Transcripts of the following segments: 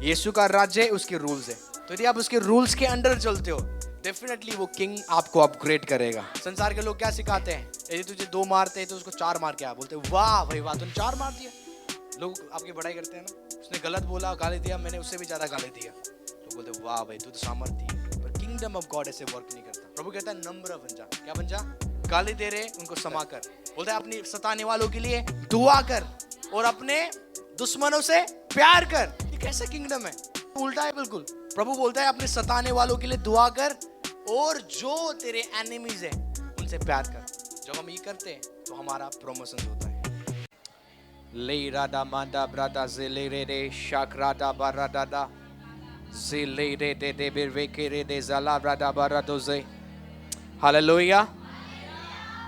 यीशु का राज्य है, उसके रूल्स है। तो यदि आप उसके रूल्स के अंडर चलते हो, डेफिनेटली वो किंग आपको अपग्रेड करेगा। संसार के लोग क्या सिखाते हैं, यदि तुझे 2 मारते हैं तो उसको 4 मार के आ, बोलते वाह भाई वाह तूने 4 मार दिया। लोग आपकी बड़ाई करते हैं ना, उसने गलत बोला, गाली दिया, मैंने उससे भी ज्यादा गाली दिया, तो बोलते वाह भाई तू तो सामर्थ्य है। पर किंगडम ऑफ गॉड ऐसे वर्क नहीं करता। प्रभु कहता है नम्र बन जा। क्या बन जा? गाली दे रहे उनको क्षमा कर। बोलता है अपनी सताने वालों के लिए दुआ कर और अपने दुश्मनों से प्यार कर। ये कैसा किंगडम है? उल्टा है बिल्कुल। प्रभु बोलता है अपने सताने वालों के लिए दुआ कर और जो तेरे एनिमीज है उनसे प्यार कर। जब हम ये करते हैं तो हमारा प्रमोशन होता है। ले राधा मांदा ब्रादा जे ले रे रे शाकरादा बारादा जे ले रे दे दे बिरवे के रे दे जला ब्रादा बारादो जे। हालेलुया।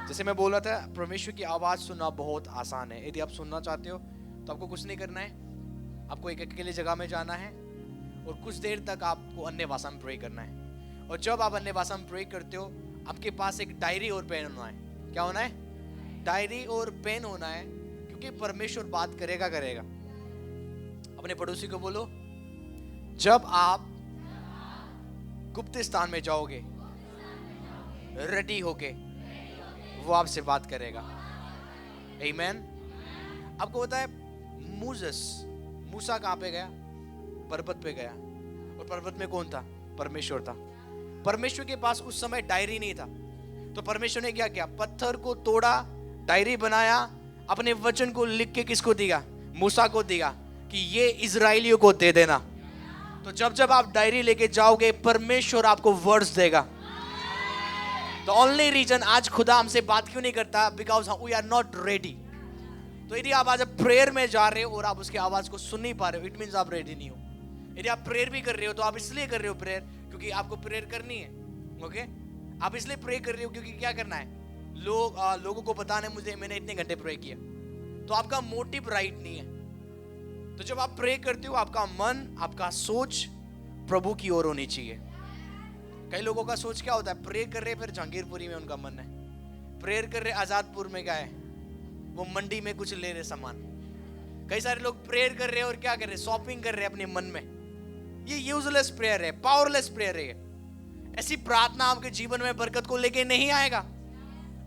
जैसे मैं बोल रहा था, परमेश्वर की आवाज सुनना बहुत आसान है। यदि आप सुनना चाहते हो तो आपको कुछ नहीं करना है, आपको एक अकेले जगह में जाना है और कुछ देर तक आपको अन्य भाषा में प्रे करना है। और जब आप अन्य भाषा में प्रे करते हो, आपके पास एक डायरी और पेन होना है। क्या होना है? डायरी और पेन होना है, क्योंकि परमेश्वर बात करेगा। अपने पड़ोसी को बोलो, जब आप गुप्त स्थान में जाओगे रेडी होके, वो आपसे बात करेगा। आमीन। आपको पता है मूसा कहाँ पे गया? पर्वत पे गया। और पर्वत में कौन था? परमेश्वर था। परमेश्वर के पास उस समय डायरी नहीं था, तो परमेश्वर ने क्या किया? पत्थर को तोड़ा, डायरी बनाया, अपने वचन को लिख के किसको दिया? मूसा को दिया कि ये इजराइलियों को दे देना। तो जब आप डायरी लेके जाओगे, परमेश्वर आपको वर्ड्स देगा। The only reason आज खुदा हमसे बात क्यों नहीं करता? Because we are not ready. तो यदि आप आज प्रेयर में जा रहे हो और आप उसकी आवाज को सुन नहीं पा रहे हो, इट मींस आप रेडी नहीं हो। यदि आप प्रेयर भी कर रहे हो तो आप इसलिए कर रहे हो प्रेयर क्योंकि आपको प्रेयर करनी है। ओके, आप इसलिए प्रे कर रहे हो क्योंकि क्या करना है? लोगों को बताना है मुझे मैंने इतने घंटे प्रे किया। तो आपका मोटिव राइट नहीं है। तो जब आप प्रे करते हो, आपका मन, आपका सोच प्रभु की ओर होनी चाहिए। कई लोगों का सोच क्या होता है? प्रे कर रहे फिर जहांगीरपुरी में उनका मन है, प्रेयर कर रहे आजादपुर में, क्या है वो मंडी में कुछ ले रहे सामान। कई सारे लोग प्रेयर कर रहे और क्या कर रहे? शॉपिंग कर रहे अपने मन में। ये यूजलेस प्रेयर है, पावरलेस प्रेयर है। ऐसी प्रार्थना आपके जीवन में बरकत को लेके नहीं आएगा।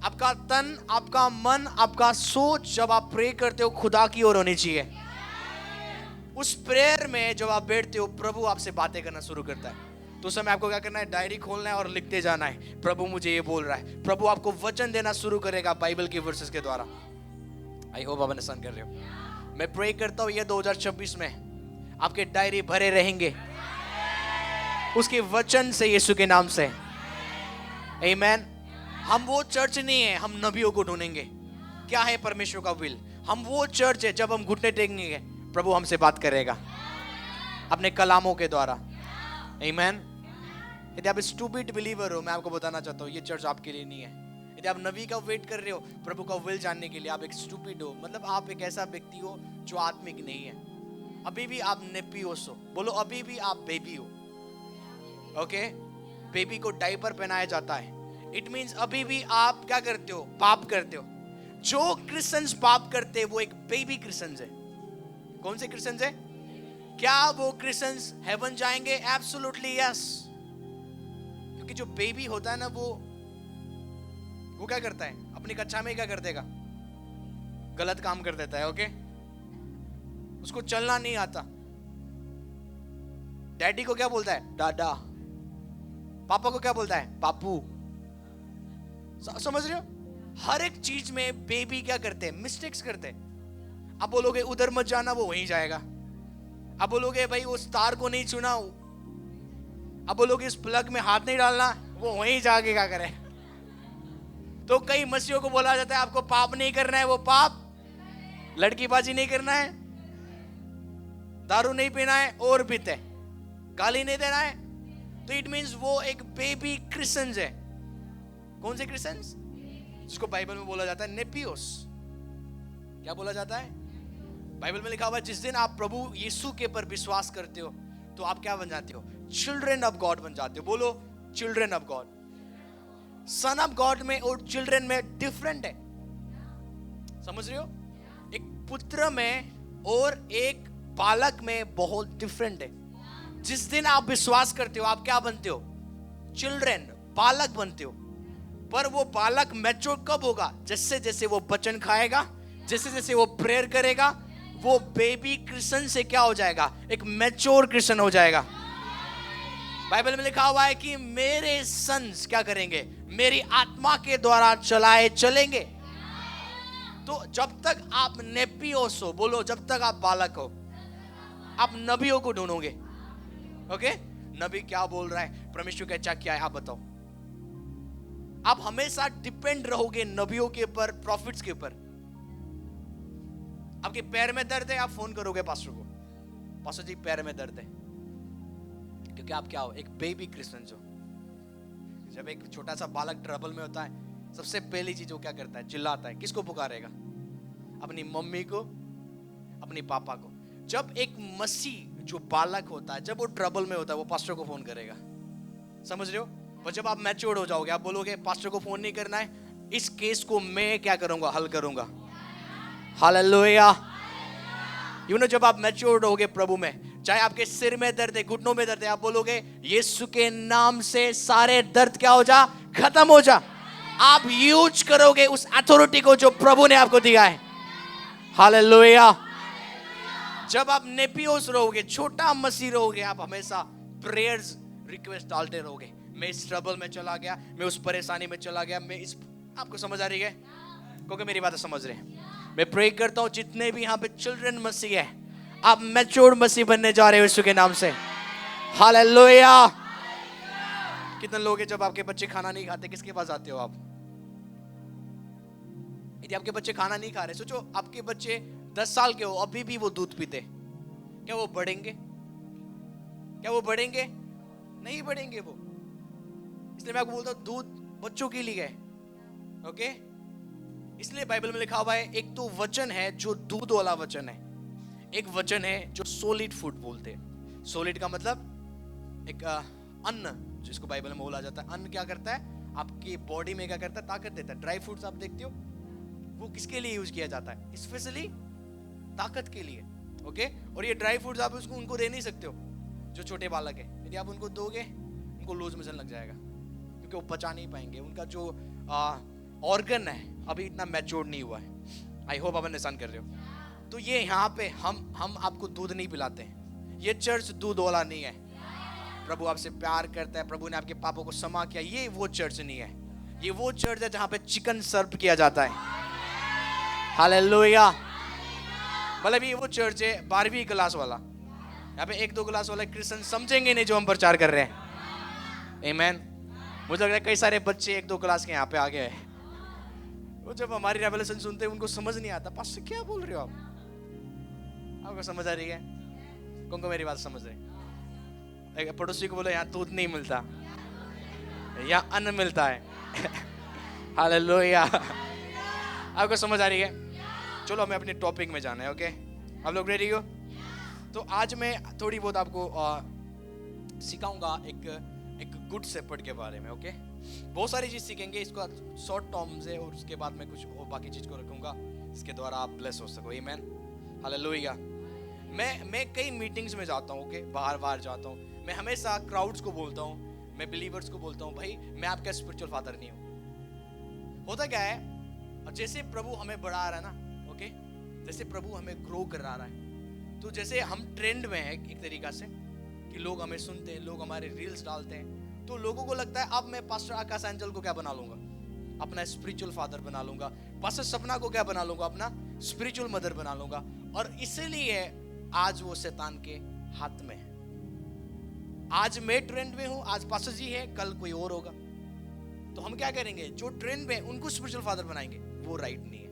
आपका तन, आपका मन, आपका सोच जब आप प्रे करते हो खुदा की ओर होनी चाहिए। उस प्रेयर में जब आप बैठते हो, प्रभु आपसे बातें करना शुरू करता है। तो उस समय आपको क्या करना है? डायरी खोलना है और लिखते जाना है, प्रभु मुझे ये बोल रहा है। प्रभु आपको वचन देना शुरू करेगा बाइबल के वर्सेस के द्वारा। आई होप आप अंडरस्टैंड कर रहे हो। मैं प्रे करता हूँ ये 2026 में आपके डायरी भरे रहेंगे उसके वचन से, यीशु के नाम से। आमीन। हम वो चर्च नहीं है, हम नबियों को ढूंढेंगे। क्या है परमेश्वर का विल? हम वो चर्च है जब हम घुटने टेकेंगे, प्रभु हमसे बात करेगा अपने कलामों के द्वारा। आमीन। यदि आप स्टूपिड बिलीवर हो, मैं आपको बताना चाहता हूँ ये चर्च आपके लिए नहीं है। यदि आप नबी का वेट कर रहे हो प्रभु का विल जानने के लिए, आप एक स्टूपिड हो। मतलब आप एक ऐसा व्यक्ति हो जो आत्मिक नहीं है। अभी भी आप नेपियोस हो। बोलो, अभी भी आप बेबी हो। ओके, बेबी को डायपर पहनाया जाता है। इट मींस अभी भी आप क्या करते हो? पाप करते हो। जो क्रिश्चियंस पाप करते हैं वो एक बेबी क्रिश्चियंस है। कौन से क्रिश्चियंस है? क्या वो क्रिश्चियंस हेवन जाएंगे? Absolutely yes. क्योंकि जो बेबी होता है ना, वो क्या करता है? अपनी कक्षा में क्या कर देगा? गलत काम कर देता है। ओके, उसको चलना नहीं आता। डैडी को क्या बोलता है? दादा। पापा को क्या बोलता है? पापू। समझ रहे हो? हर एक चीज में बेबी क्या करते हैं? मिस्टेक्स करते हैं। आप बोलोगे उधर मत जाना, वो वहीं जाएगा। आप बोलोगे भाई उस तार को नहीं छूना, आप बोलोगे इस प्लग में हाथ नहीं डालना, वो वहीं जाके क्या करे। तो कई मसीहों को बोला जाता है आपको पाप नहीं करना है, वो पाप। लड़कीबाजी नहीं करना है, दारू नहीं पीना है और पीते, गाली नहीं देना है। तो इट मींस वो एक बेबी क्रिश्चियंस है। कौन से क्रिश्चियंस? जिसको बाइबल में बोला जाता है नेपियोस। क्या बोला जाता है? बाइबल में लिखा हुआ है जिस दिन आप प्रभु यीशु के पर विश्वास करते हो तो आप क्या बन जाते हो? चिल्ड्रन ऑफ गॉड बन जाते हो। बोलो, children of God. Son of God में और चिल्ड्रन में डिफरेंट है। समझ रहे हो? एक पुत्र में और एक बालक में बहुत डिफरेंट है। जिस दिन आप विश्वास करते हो आप क्या बनते हो? चिल्ड्रन, बालक बनते हो। पर वो बालक मैच्योर कब होगा? जैसे जैसे वो वचन खाएगा, जैसे जैसे वो प्रेयर करेगा, वो बेबी क्रिश्चियन से क्या हो जाएगा? एक मैच्योर क्रिश्चियन हो जाएगा। बाइबल में लिखा हुआ है कि मेरे सन्स क्या करेंगे? मेरी आत्मा के द्वारा चलाए चलेंगे। तो जब तक आप नेपियोस हो, बोलो जब तक आप बालक हो, आप नबियों को ढूंढोगे। ओके, नबी क्या बोल रहा है, परमेश्वर का इच्छा क्या है, आप बताओ। आप हमेशा डिपेंड रहोगे नबियों के ऊपर, प्रॉफिट्स के ऊपर। आपके पैर में दर्द है, आप फोन करोगे पास्टर को, पास्टर जी पैर में दर्द है, क्योंकि आप क्या हो? एक बेबी क्रिश्चियन हो। जब एक छोटा सा बालक ट्रबल में होता है, सबसे पहली चीज वो क्या करता है? चिल्लाता है। किसको पुकारेगा? अपनी मम्मी को, अपनी पापा को। जब एक मसीह जो बालक होता है, जब वो ट्रबल में होता है, वो पास्टर को फोन करेगा। समझ रहे हो? पर जब आप मैच्योर हो जाओगे, आप बोलोगे पास्टर को फोन नहीं करना है, इस केस को मैं क्या करूंगा? हल करूंगा। हालेलुया। यू नो, जब आप मैच्योर होगे प्रभु में, चाहे आपके सिर में दर्द है, घुटनों में दर्द है, आप बोलोगे यीशु के नाम से सारे दर्द क्या हो जा? खत्म हो जा। आप यूज करोगे उस अथॉरिटी को जो प्रभु ने आपको दिया है। हालेलुया। जब आप नेपियोस रहोगे, छोटा मसीह रहोगे, आप हमेशा प्रेयर्स रिक्वेस्ट डालते रहोगे। मैं इस ट्रबल में चला गया, मैं उस परेशानी में चला गया, मैं इस, आपको समझ आ रही है? क्योंकि मेरी बात समझ रहे हैं। मैं प्रे करता हूं जितने भी यहाँ पे चिल्ड्रन मसीह है, आप मैच्योर मसीह बनने जा रहे हो यीशु के नाम से। हालेलुया। कितने लोग हैं जब आपके बच्चे खाना नहीं खाते, किसके पास आते हो आप? यदि आपके बच्चे खाना नहीं खा रहे, सोचो आपके बच्चे 10 साल के हो, अभी भी वो दूध पीते, क्या वो बढ़ेंगे? क्या वो बढ़ेंगे? नहीं बढ़ेंगे वो। इसलिए मैं आपको बोलता हूं दूध बच्चों के लिए है। ओके, इसलिए बाइबल में लिखा हुआ है, एक तो वचन है जो दूध वाला वचन है, एक वचन है जो सॉलिड फूड बोलते हैं। सॉलिड का मतलब एक अन्न, जिसको बाइबल में बोला जाता है। अन्न क्या करता है? आपकी बॉडी में क्या करता है? ताकत देता है। ड्राई फ्रूट्स आप देखते हो, वो किसके लिए यूज किया जाता है? स्पेशली ताकत के लिए। ओके, और ये ड्राई फ्रूट्स आप उसको उनको दे नहीं सकते हो जो छोटे बालक है। यदि आप उनको दोगे, उनको लूज मोशन लग जाएगा, क्योंकि वो पचा नहीं पाएंगे। उनका जो ऑर्गन है अभी इतना मैच्योर नहीं हुआ है। आई होप आप अंडरस्टैंड कर रहे हो। तो ये यहाँ पे हम आपको दूध नहीं पिलाते हैं। ये चर्च दूध वाला नहीं है। प्रभु आपसे प्यार करता है, प्रभु ने आपके पापों को क्षमा किया, ये वो चर्च नहीं है। ये वो चर्च है जहाँ पे चिकन सर्व किया जाता है। हालेलुया। मतलब ये वो चर्च है 12वीं क्लास वाला। यहाँ पे 1-2 क्लास वाला क्रिश्चियन समझेंगे नहीं जो हम प्रचार कर रहे हैं। आमीन। मुझे लग रहा है कई सारे बच्चे 1-2 क्लास के यहाँ पे आ गए हैं। वो जब हमारी रेवलेशन सुनते हैं उनको समझ नहीं आता, पास्टर क्या बोल रहे हो आप? आपको समझ आ रही है? कौन को मेरी बात समझ रहे? पड़ोसी को बोलो यहाँ दूध नहीं मिलता, यहाँ अन्न मिलता है। हालेलुया। आपको समझ आ रही है? चलो हमें अपने टॉपिक में जाना है। ओके, आप लोग रेडी हो? तो आज मैं थोड़ी बहुत आपको सिखाऊंगा एक गुड शेपर्ड के बारे में। ओके, बहुत सारी चीज सीखेंगे, इसको शॉर्ट टर्म से, और उसके बाद मैं कुछ और बाकी चीज को रखूंगा, इसके द्वारा आप ब्लेस हो सको। आमीन। हालेलुया। मैं कई मीटिंग्स में जाता हूँ, ओके, बाहर जाता हूँ। मैं हमेशा क्राउड्स को बोलता हूँ, मैं बिलीवर्स को बोलता हूँ, भाई मैं आपका स्पिरिचुअल फादर नहीं हूँ। होता क्या है, और जैसे प्रभु हमें बढ़ा रहा है ना, ओके, जैसे प्रभु हमें ग्रो कर रहा है, तो जैसे हम ट्रेंड में है एक तरीका से कि लोग हमें सुनते हैं, लोग हमारे रील्स डालते हैं, तो लोगों को लगता है अब मैं पास्टर आकाश एंजल को क्या बना लूंगा? अपना स्पिरिचुअल फादर बना लूंगा। पास्टर सपना को क्या बना लूंगा? अपना स्पिरिचुअल मदर बना लूंगा। और इसीलिए आज वो शैतान के हाथ में है। आज मैं ट्रेंड में हूं, आज पास्टर जी है, कल कोई और होगा। तो हम क्या करेंगे? जो ट्रेंड में उनको स्पिरिचुअल फादर बनाएंगे, वो राइट नहीं है।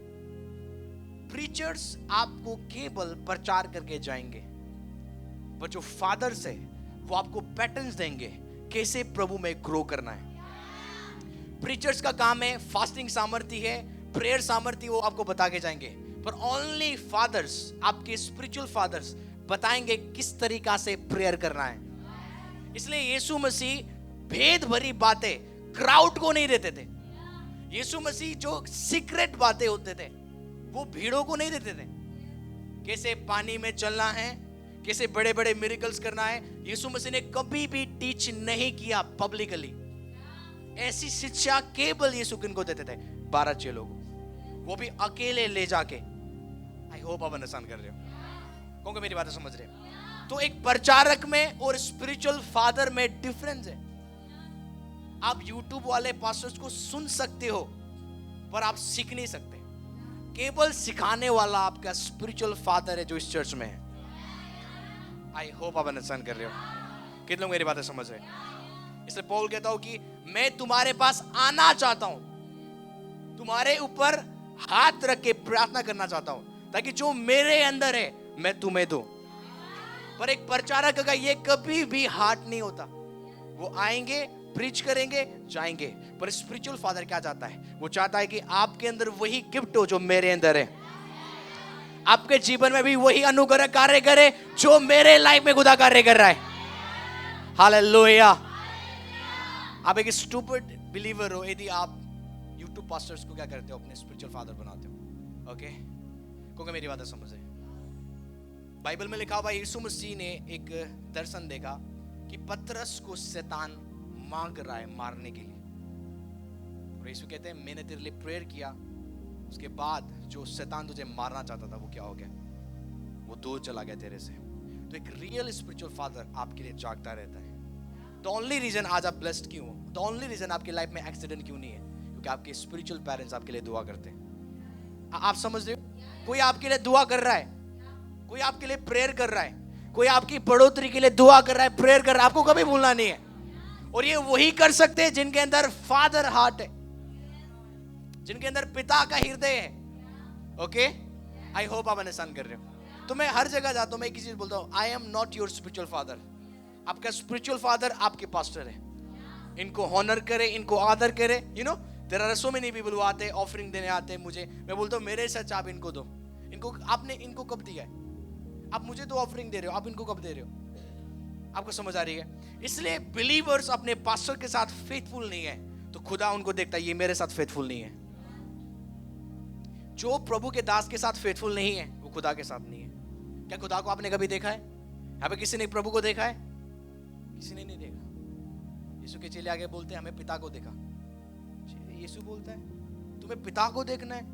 प्रीचर्स आपको केवल प्रचार करके जाएंगे, पर जो फादर्स है वो आपको पैटर्न्स देंगे कैसे प्रभु में ग्रो करना है। प्रीचर्स का काम है, फास्टिंग सामर्थ्य है, प्रेयर सामर्थ्य, वो आपको बता के जाएंगे। पर ओनली फादर्स, आपके स्पिरिचुअल फादर्स बताएंगे किस तरीका से प्रेयर करना है। इसलिए यीशु मसीह भेद भरी बातें क्राउड को नहीं देते थे। यीशु मसीह जो सीक्रेट बातें होते थे वो भीड़ों को नहीं देते थे। कैसे पानी में चलना है, कैसे बड़े बड़े मिरेकल्स करना है, यीशु मसीह ने कभी भी टीच नहीं किया पब्लिकली। ऐसी शिक्षा केवल यीशु किनको देते थे? 12 चेलों को, वो भी अकेले ले जाके। आई होप आप अंडरस्टैंड कर रहे हो, कौन मेरी बातें समझ रहे हो? तो एक प्रचारक में और स्पिरिचुअल फादर में डिफरेंस है। आप यूट्यूब वाले पास्टर्स को सुन सकते हो पर आप सीख नहीं सकते। केवल सिखाने वाला आपका स्पिरिचुअल फादर है जो इस चर्च में है। आई होप आप अंडरस्टैंड कर रहे हो, कितने लोग मेरी बातें समझ रहे हैं? इसलिए पौल कहता हूं कि मैं तुम्हारे पास आना चाहता हूं, तुम्हारे ऊपर हाथ रख के प्रार्थना करना चाहता हूं, ताकि जो मेरे अंदर है मैं तुम्हें दूं। पर एक प्रचारक का ये कभी भी हार्ट नहीं होता। वो आएंगे, प्रीच करेंगे, जाएंगे। पर स्पिरिचुअल फादर क्या चाहता है? वो चाहता है कि आपके अंदर वही गिफ्ट हो जो मेरे अंदर है, आपके जीवन में भी वही अनुग्रह कार्य करे जो मेरे लाइफ में खुदा कार्य कर रहा है। हालेलुया। आप एक स्टूपिड बिलीवर हो यदि आप यूट्यूब पास्टर्स को क्या करते हो? अपने स्पिरिचुअल फादर बनाते हो। ओके, क्योंकि मेरी बातें समझ है। बाइबल में लिखा हुआ यीशु मसीह ने एक दर्शन देखा कि पतरस को शैतान मांग रहा है मारने के लिए, और यीशु कहते हैं मैंने तेरे लिए प्रेयर किया, उसके बाद जो शैतान तुझे मारना चाहता था वो क्या हो गया? वो दूर चला गया तेरे से। तो एक रियल स्पिरिचुअल फादर आपके लिए जागता रहता है। द ओनली रीजन आज आप ब्लेस्ड क्यों हो, द ओनली रीजन आपकी लाइफ में एक्सीडेंट क्यों नहीं है, क्योंकि आपके स्पिरिचुअल पेरेंट्स आपके लिए दुआ करते हैं। आप समझ रहे हो? कोई आपके लिए दुआ कर रहा है, कोई आपके लिए प्रेयर कर रहा है, कोई आपकी बढ़ोतरी के लिए दुआ कर रहा है, प्रेयर कर रहा है। आपको कभी भूलना नहीं है। और ये वही कर सकते हैं जिनके अंदर फादर हार्ट है, जिनके अंदर पिता का हृदय है। ओके, आई होप आप अंडरस्टैंड कर रहे हो। तो मैं हर जगह जाता हूं, मैं एक चीज बोलता हूं, I am not your spiritual father. आपका स्पिरिचुअल फादर आपके पास्टर है। इनको हॉनर करे, इनको आदर करे। You know there are so many people who आते हैं ऑफरिंग देने आते हैं मुझे, मैं बोलता हूं मेरे सच आप इनको दो। इनको आपने इनको कब दिया है? आप मुझे तो ऑफरिंग दे रहे हो, आप इनको कब दे रहे हो? आपको समझ आ रही है? इसलिए बिलीवर्स अपने पास्टर के साथ फेथफुल नहीं है तो खुदा उनको देखता है ये मेरे साथ फेथफुल नहीं है। जो प्रभु के दास के साथ फेथफुल नहीं है वो खुदा के साथ नहीं है। क्या खुदा को आपने कभी देखा है? यहाँ पे किसी ने प्रभु को देखा है? किसी ने नहीं देखा। यीशु के चेले आगे बोलते हैं हमें पिता को देखा। यीशु बोलता है तुम्हें पिता को देखना है?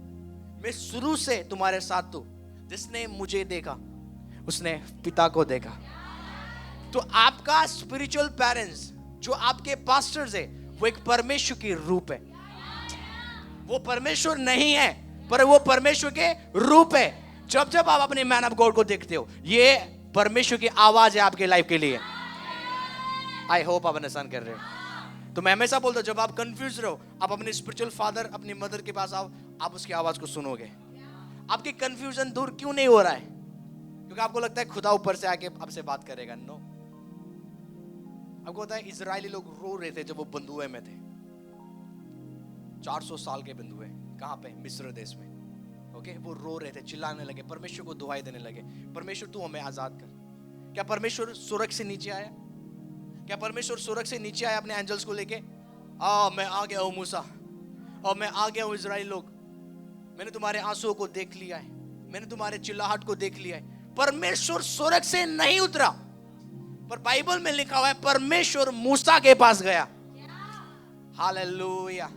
मैं शुरू से तुम्हारे साथ हूं, जिसने मुझे देखा उसने पिता को देखा। तो आपका स्पिरिचुअल पेरेंट्स जो आपके पास्टर्स है वो एक परमेश्वर की रूप है। वो परमेश्वर नहीं है पर वो परमेश्वर के रूप है। जब जब आप अपने मैन ऑफ गॉड को देखते हो ये परमेश्वर की आवाज है आपके लाइफ के लिए। आई होप आप अंडरस्टैंड कर रहे हो। तो मैं हमेशा बोलता हूं जब आप कंफ्यूज रहो आप अपने स्पिरिचुअल फादर अपनी मदर के पास आओ, आप उसकी आवाज को सुनोगे। आपकी कंफ्यूजन दूर क्यों नहीं हो रहा है? क्योंकि आपको लगता है खुदा ऊपर से आके आपसे बात करेगा। नो, आपको पता है इजरायली लोग रो रहे थे जब वो बंधुए में थे। 400 साल के बंधुए, कहां पे? मिस्र देश में। ओके, वो रो रहे थे, चिल्लाने लगे, परमेश्वर को दुआएं देने लगे, परमेश्वर तू हमें आजाद कर। क्या परमेश्वर स्वर्ग से नीचे आया? क्या परमेश्वर स्वर्ग से नीचे आया अपने एंजल्स को लेके? मैं आ गया हूं मूसा, और मैं आ गया हूं इजराइल लोग, मैंने तुम्हारे आंसुओं को देख लिया है, मैंने तुम्हारे चिल्लाहट को देख लिया है। परमेश्वर स्वर्ग से नहीं उतरा, पर बाइबल में लिखा हुआ है परमेश्वर मूसा के पास गया। हालेलुया।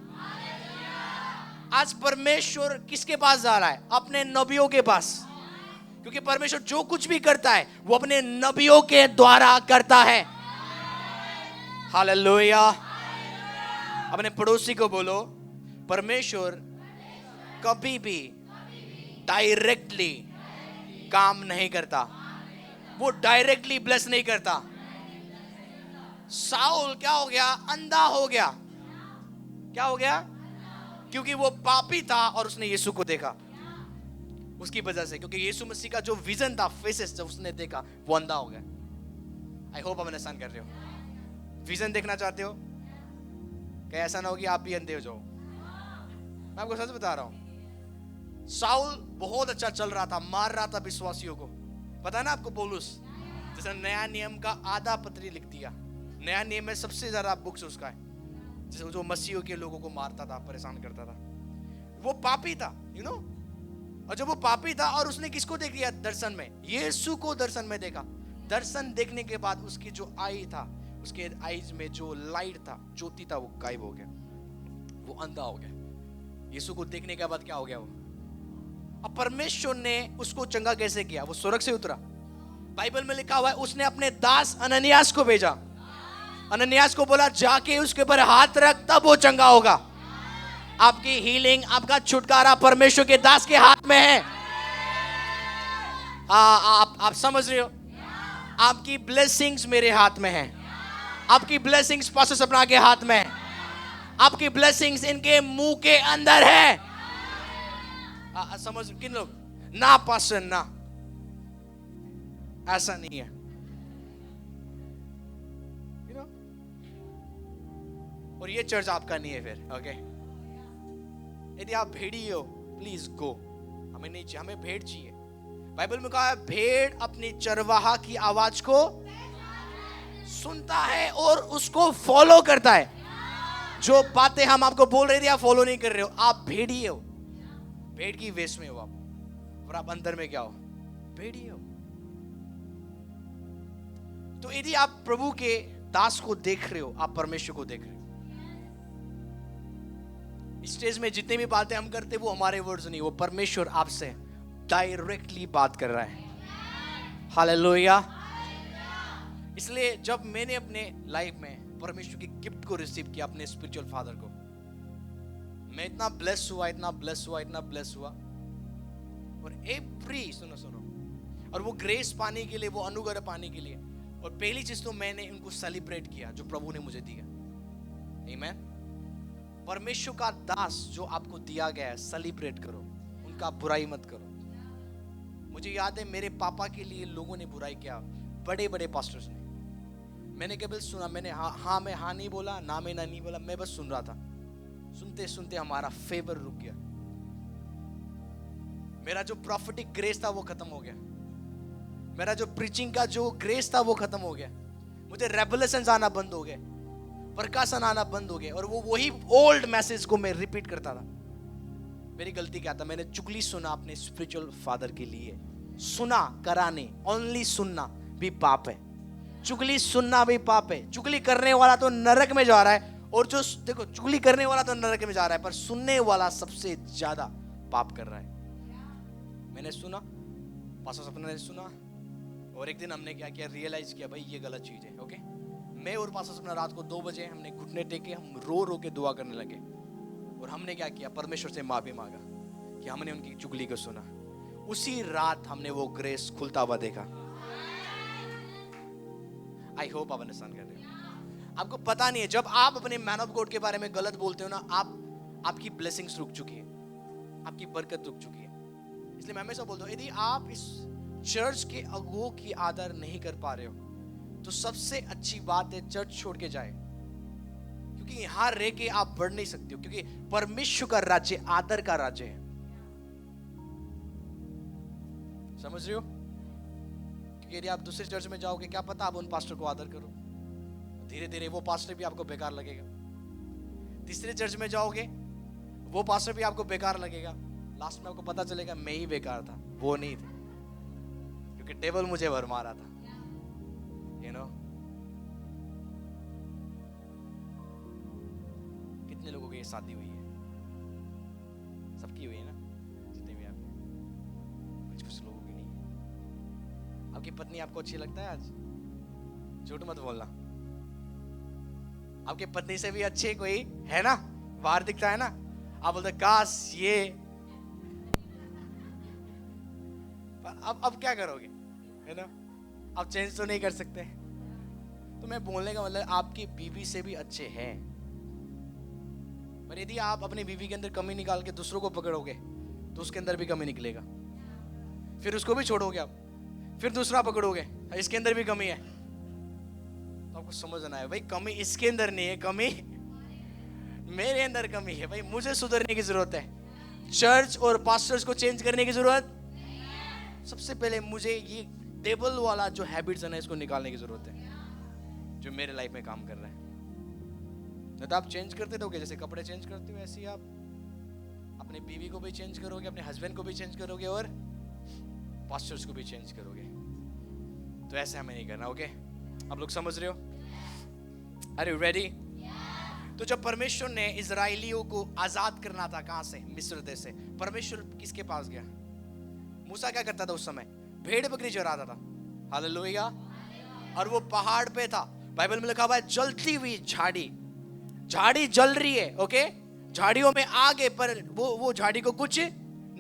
आज परमेश्वर किसके पास जा रहा है? अपने नबियों के पास। क्योंकि परमेश्वर जो कुछ भी करता है वो अपने नबियों के द्वारा करता है। हालेलुया। अपने पड़ोसी को बोलो परमेश्वर कभी भी डायरेक्टली काम नहीं करता, वो डायरेक्टली ब्लेस नहीं करता। साउल क्या हो गया? अंधा हो गया। क्या हो गया? क्योंकि वो पापी था और उसने यीशु को देखा। उसकी वजह से, क्योंकि यीशु मसीह का जो विजन था, फेसेस जब उसने देखा, वो अंधा हो गया। आई होप आप अंडरस्टैंड कर रहे हो। विजन देखना चाहते हो? क्या ऐसा ना हो कि आप भी अंधे हो जाओ। मैं आपको सच बता रहा हूं, साउल बहुत अच्छा चल रहा था, मार रहा था विश्वासियों को। पता ना आपको पौलुस जैसे नया नियम का आधा पत्री लिख दिया। नया नियम में सबसे ज्यादा बुक्स उसका है, जैसे जो मसीहों के लोगों को मारता था, परेशान करता था। वो पापी था, यू नो। और जब वो पापी था और उसने किसको देख लिया दर्शन में? यीशु को दर्शन में देखा। दर्शन देखने के बाद उसकी जो आई था, उसके आईज में जो लाइट था, ज्योति था, वो गायब हो गया, वो अंधा हो गया। यीशु को देखने के बाद क्या हो गया वो? अब परमेश्वर ने उसको चंगा कैसे किया? वो स्वर्ग से उतरा। बाइबल में लिखा हुआ है उसने अपने दास अननियास को भेजा। अननियास को बोला जाके उसके ऊपर हाथ रख, तब वो चंगा होगा। आपकी हीलिंग, आपका छुटकारा परमेश्वर के दास के हाथ में है। आप समझ रहे हो? आपकी ब्लेसिंग्स मेरे हाथ में है। आपकी ब्लेसिंग्स पास्टर सपना के हाथ में है। आपकी ब्लेसिंग्स इनके मुंह के अंदर है। समझ किन लोग? ना पास्टर ना, ऐसा नहीं है। you know? और ये चर्च आपका नहीं है फिर, ओके? यदि आप भेड़ी हो, प्लीज गो। हमें नहीं चाहिए, हमें भेड़ चाहिए। बाइबल में कहा है भेड़ अपनी चरवाहा की आवाज को सुनता है और उसको फॉलो करता है। जो बातें हम आपको बोल रहे थे आप फॉलो नहीं कर रहे हो, आप भेड़ी हो। भेड़ की वेश में हो आप, और आप अंदर में क्या हो? भेड़ी हो। तो यदि आप प्रभु के दास को देख रहे हो, आप परमेश्वर को देख रहे हो। स्टेज में जितने भी बातें हम करते वो हमारे वर्ड्स नहीं, वो परमेश्वर आपसे डायरेक्टली बात कर रहा है। हालेलुया। इसलिए जब मैंने अपने लाइफ में परमेश्वर की गिफ्ट को रिसीव किया, अपने स्पिरिचुअल फादर को, मैं इतना ब्लेस हुआ, इतना ब्लेस हुआ, इतना ब्लेस हुआ। और सुनो, और वो ग्रेस पाने के लिए, वो अनुग्रह पाने के लिए, और पहली चीज तो मैंने उनको सेलिब्रेट किया जो प्रभु ने मुझे दिया। आमीन। परमेश्वर का दास जो आपको दिया गया है, सेलिब्रेट करो, उनका बुराई मत करो। मुझे याद है मेरे पापा के लिए लोगों ने बुराई किया, बड़े बड़े पास्टर्स ने। मैंने केवल सुना, मैंने मैं हाँ नहीं बोला, ना मैं ना नहीं बोला, मैं बस सुन रहा था। सुनते सुनते हमारा फेवर रुक गया। मेरा जो प्रॉफिटिक ग्रेस था वो खत्म हो गया। मेरा जो प्रीचिंग का जो ग्रेस था वो खत्म हो गया। मुझे रेवलेशंस आना बंद हो गए, प्रकाशन आना बंद हो गए, और वो वही ओल्ड मैसेज को मैं रिपीट करता था। मेरी गलती क्या था? मैंने चुगली सुना अपने स्पिरिचुअल फादर के लिए। सुना, कराने, ओनली सुनना भी पाप है। चुगली सुनना भी पाप है। चुगली करने वाला तो नरक में जा रहा है, और जो देखो चुगली करने वाला तो नरक में जा रहा है, पर सुनने वाला सबसे ज्यादा पाप कर रहा है। मैंने सुना, पास्टर सपना ने सुना, और एक दिन हमने क्या किया, रियलाइज किया भाई ये गलत चीज है। ओके, मैं और पास्टर सपना रात को 2 बजे हमने घुटने टेके, हम रो रो के दुआ करने लगे, और हमने क्या किया, परमेश्वर से माफी मांगा कि हमने उनकी चुगली को सुना। उसी रात हमने वो ग्रेस खुलता हुआ देखा। आई होप आप अंडरस्टैंड कर रहे हो। आपको पता नहीं है, जब आप अपने मैन ऑफ गॉड के बारे में गलत बोलते हो ना, आपकी ब्लेसिंग्स रुक चुकी है, आपकी बरकत रुक चुकी है। इसलिए मैं हमेशा बोलता हूँ, यदि आप इस चर्च के अगुओं की आदर नहीं कर पा रहे हो, तो सबसे अच्छी बात है चर्च छोड़ के जाए, क्योंकि यहां रह के आप बढ़ नहीं सकते हो, क्योंकि परमेश्वर का राज्य आदर का राज्य है। समझ रहे हो? क्योंकि यदि आप दूसरे चर्च में जाओगे, क्या पता आप उन पास्टर को आदर करो, धीरे धीरे वो पास्टर भी आपको बेकार लगेगा। तीसरे चर्च में जाओगे, वो पास्टर भी आपको बेकार लगेगा। लास्ट में आपको पता चलेगा मैं ही बेकार था, वो नहीं थे, क्योंकि टेबल मुझे भर मारा था। यू नो, कितने लोगों की शादी हुई है? सबकी हुई है ना, जितने भी आपके, कुछ लोगों की नहीं। आपकी पत्नी आपको अच्छी लगता है आज? झूठ मत बोलना। आपकी पत्नी से भी अच्छे कोई है ना, बाहर दिखता है ना, आप बोलते काश ये, अब क्या करोगे? है ना, आप चेंज तो नहीं कर सकते। तो मैं बोलने का मतलब आपकी बीवी से भी अच्छे हैं, पर यदि आप अपनी बीवी के अंदर कमी निकाल के दूसरों को पकड़ोगे तो उसके अंदर भी कमी निकलेगा, फिर उसको भी छोड़ोगे आप, फिर दूसरा पकड़ोगे, इसके अंदर भी कमी है। तो आपको समझना है भाई, कमी इसके अंदर नहीं है, कमी मेरे अंदर कमी है। भाई मुझे सुधरने की जरूरत है, चर्च और पास्टर्स को चेंज करने की जरूरत। सबसे पहले मुझे ये टेबल वाला जो हैबिट्स है ना, इसको निकालने की जरूरत है, जो मेरे लाइफ में काम कर रहा है। नहीं तो आप चेंज करते रहोगे, जैसे कपड़े चेंज करते हो ऐसे ही आप अपनी बीवी को भी चेंज करोगे, अपने हस्बैंड को भी चेंज करोगे, और पास्टर्स को भी चेंज करोगे। तो ऐसे हमें नहीं करना, ओके? आप लोग समझ रहे हो? Are you ready? तो जब परमेश्वर ने इजराइलियों को आजाद करना था, कहां से? मिस्र देश से। परमेश्वर किसके पास गया? मूसा क्या करता था उस समय? भेड़ बकरी चराता था। हालेलुया। और वो पहाड़ पे था। बाइबल में लिखा हुआ है जलती हुई झाड़ी, झाड़ी जल रही है, ओके? झाड़ियों में आग है, पर वो झाड़ी को कुछ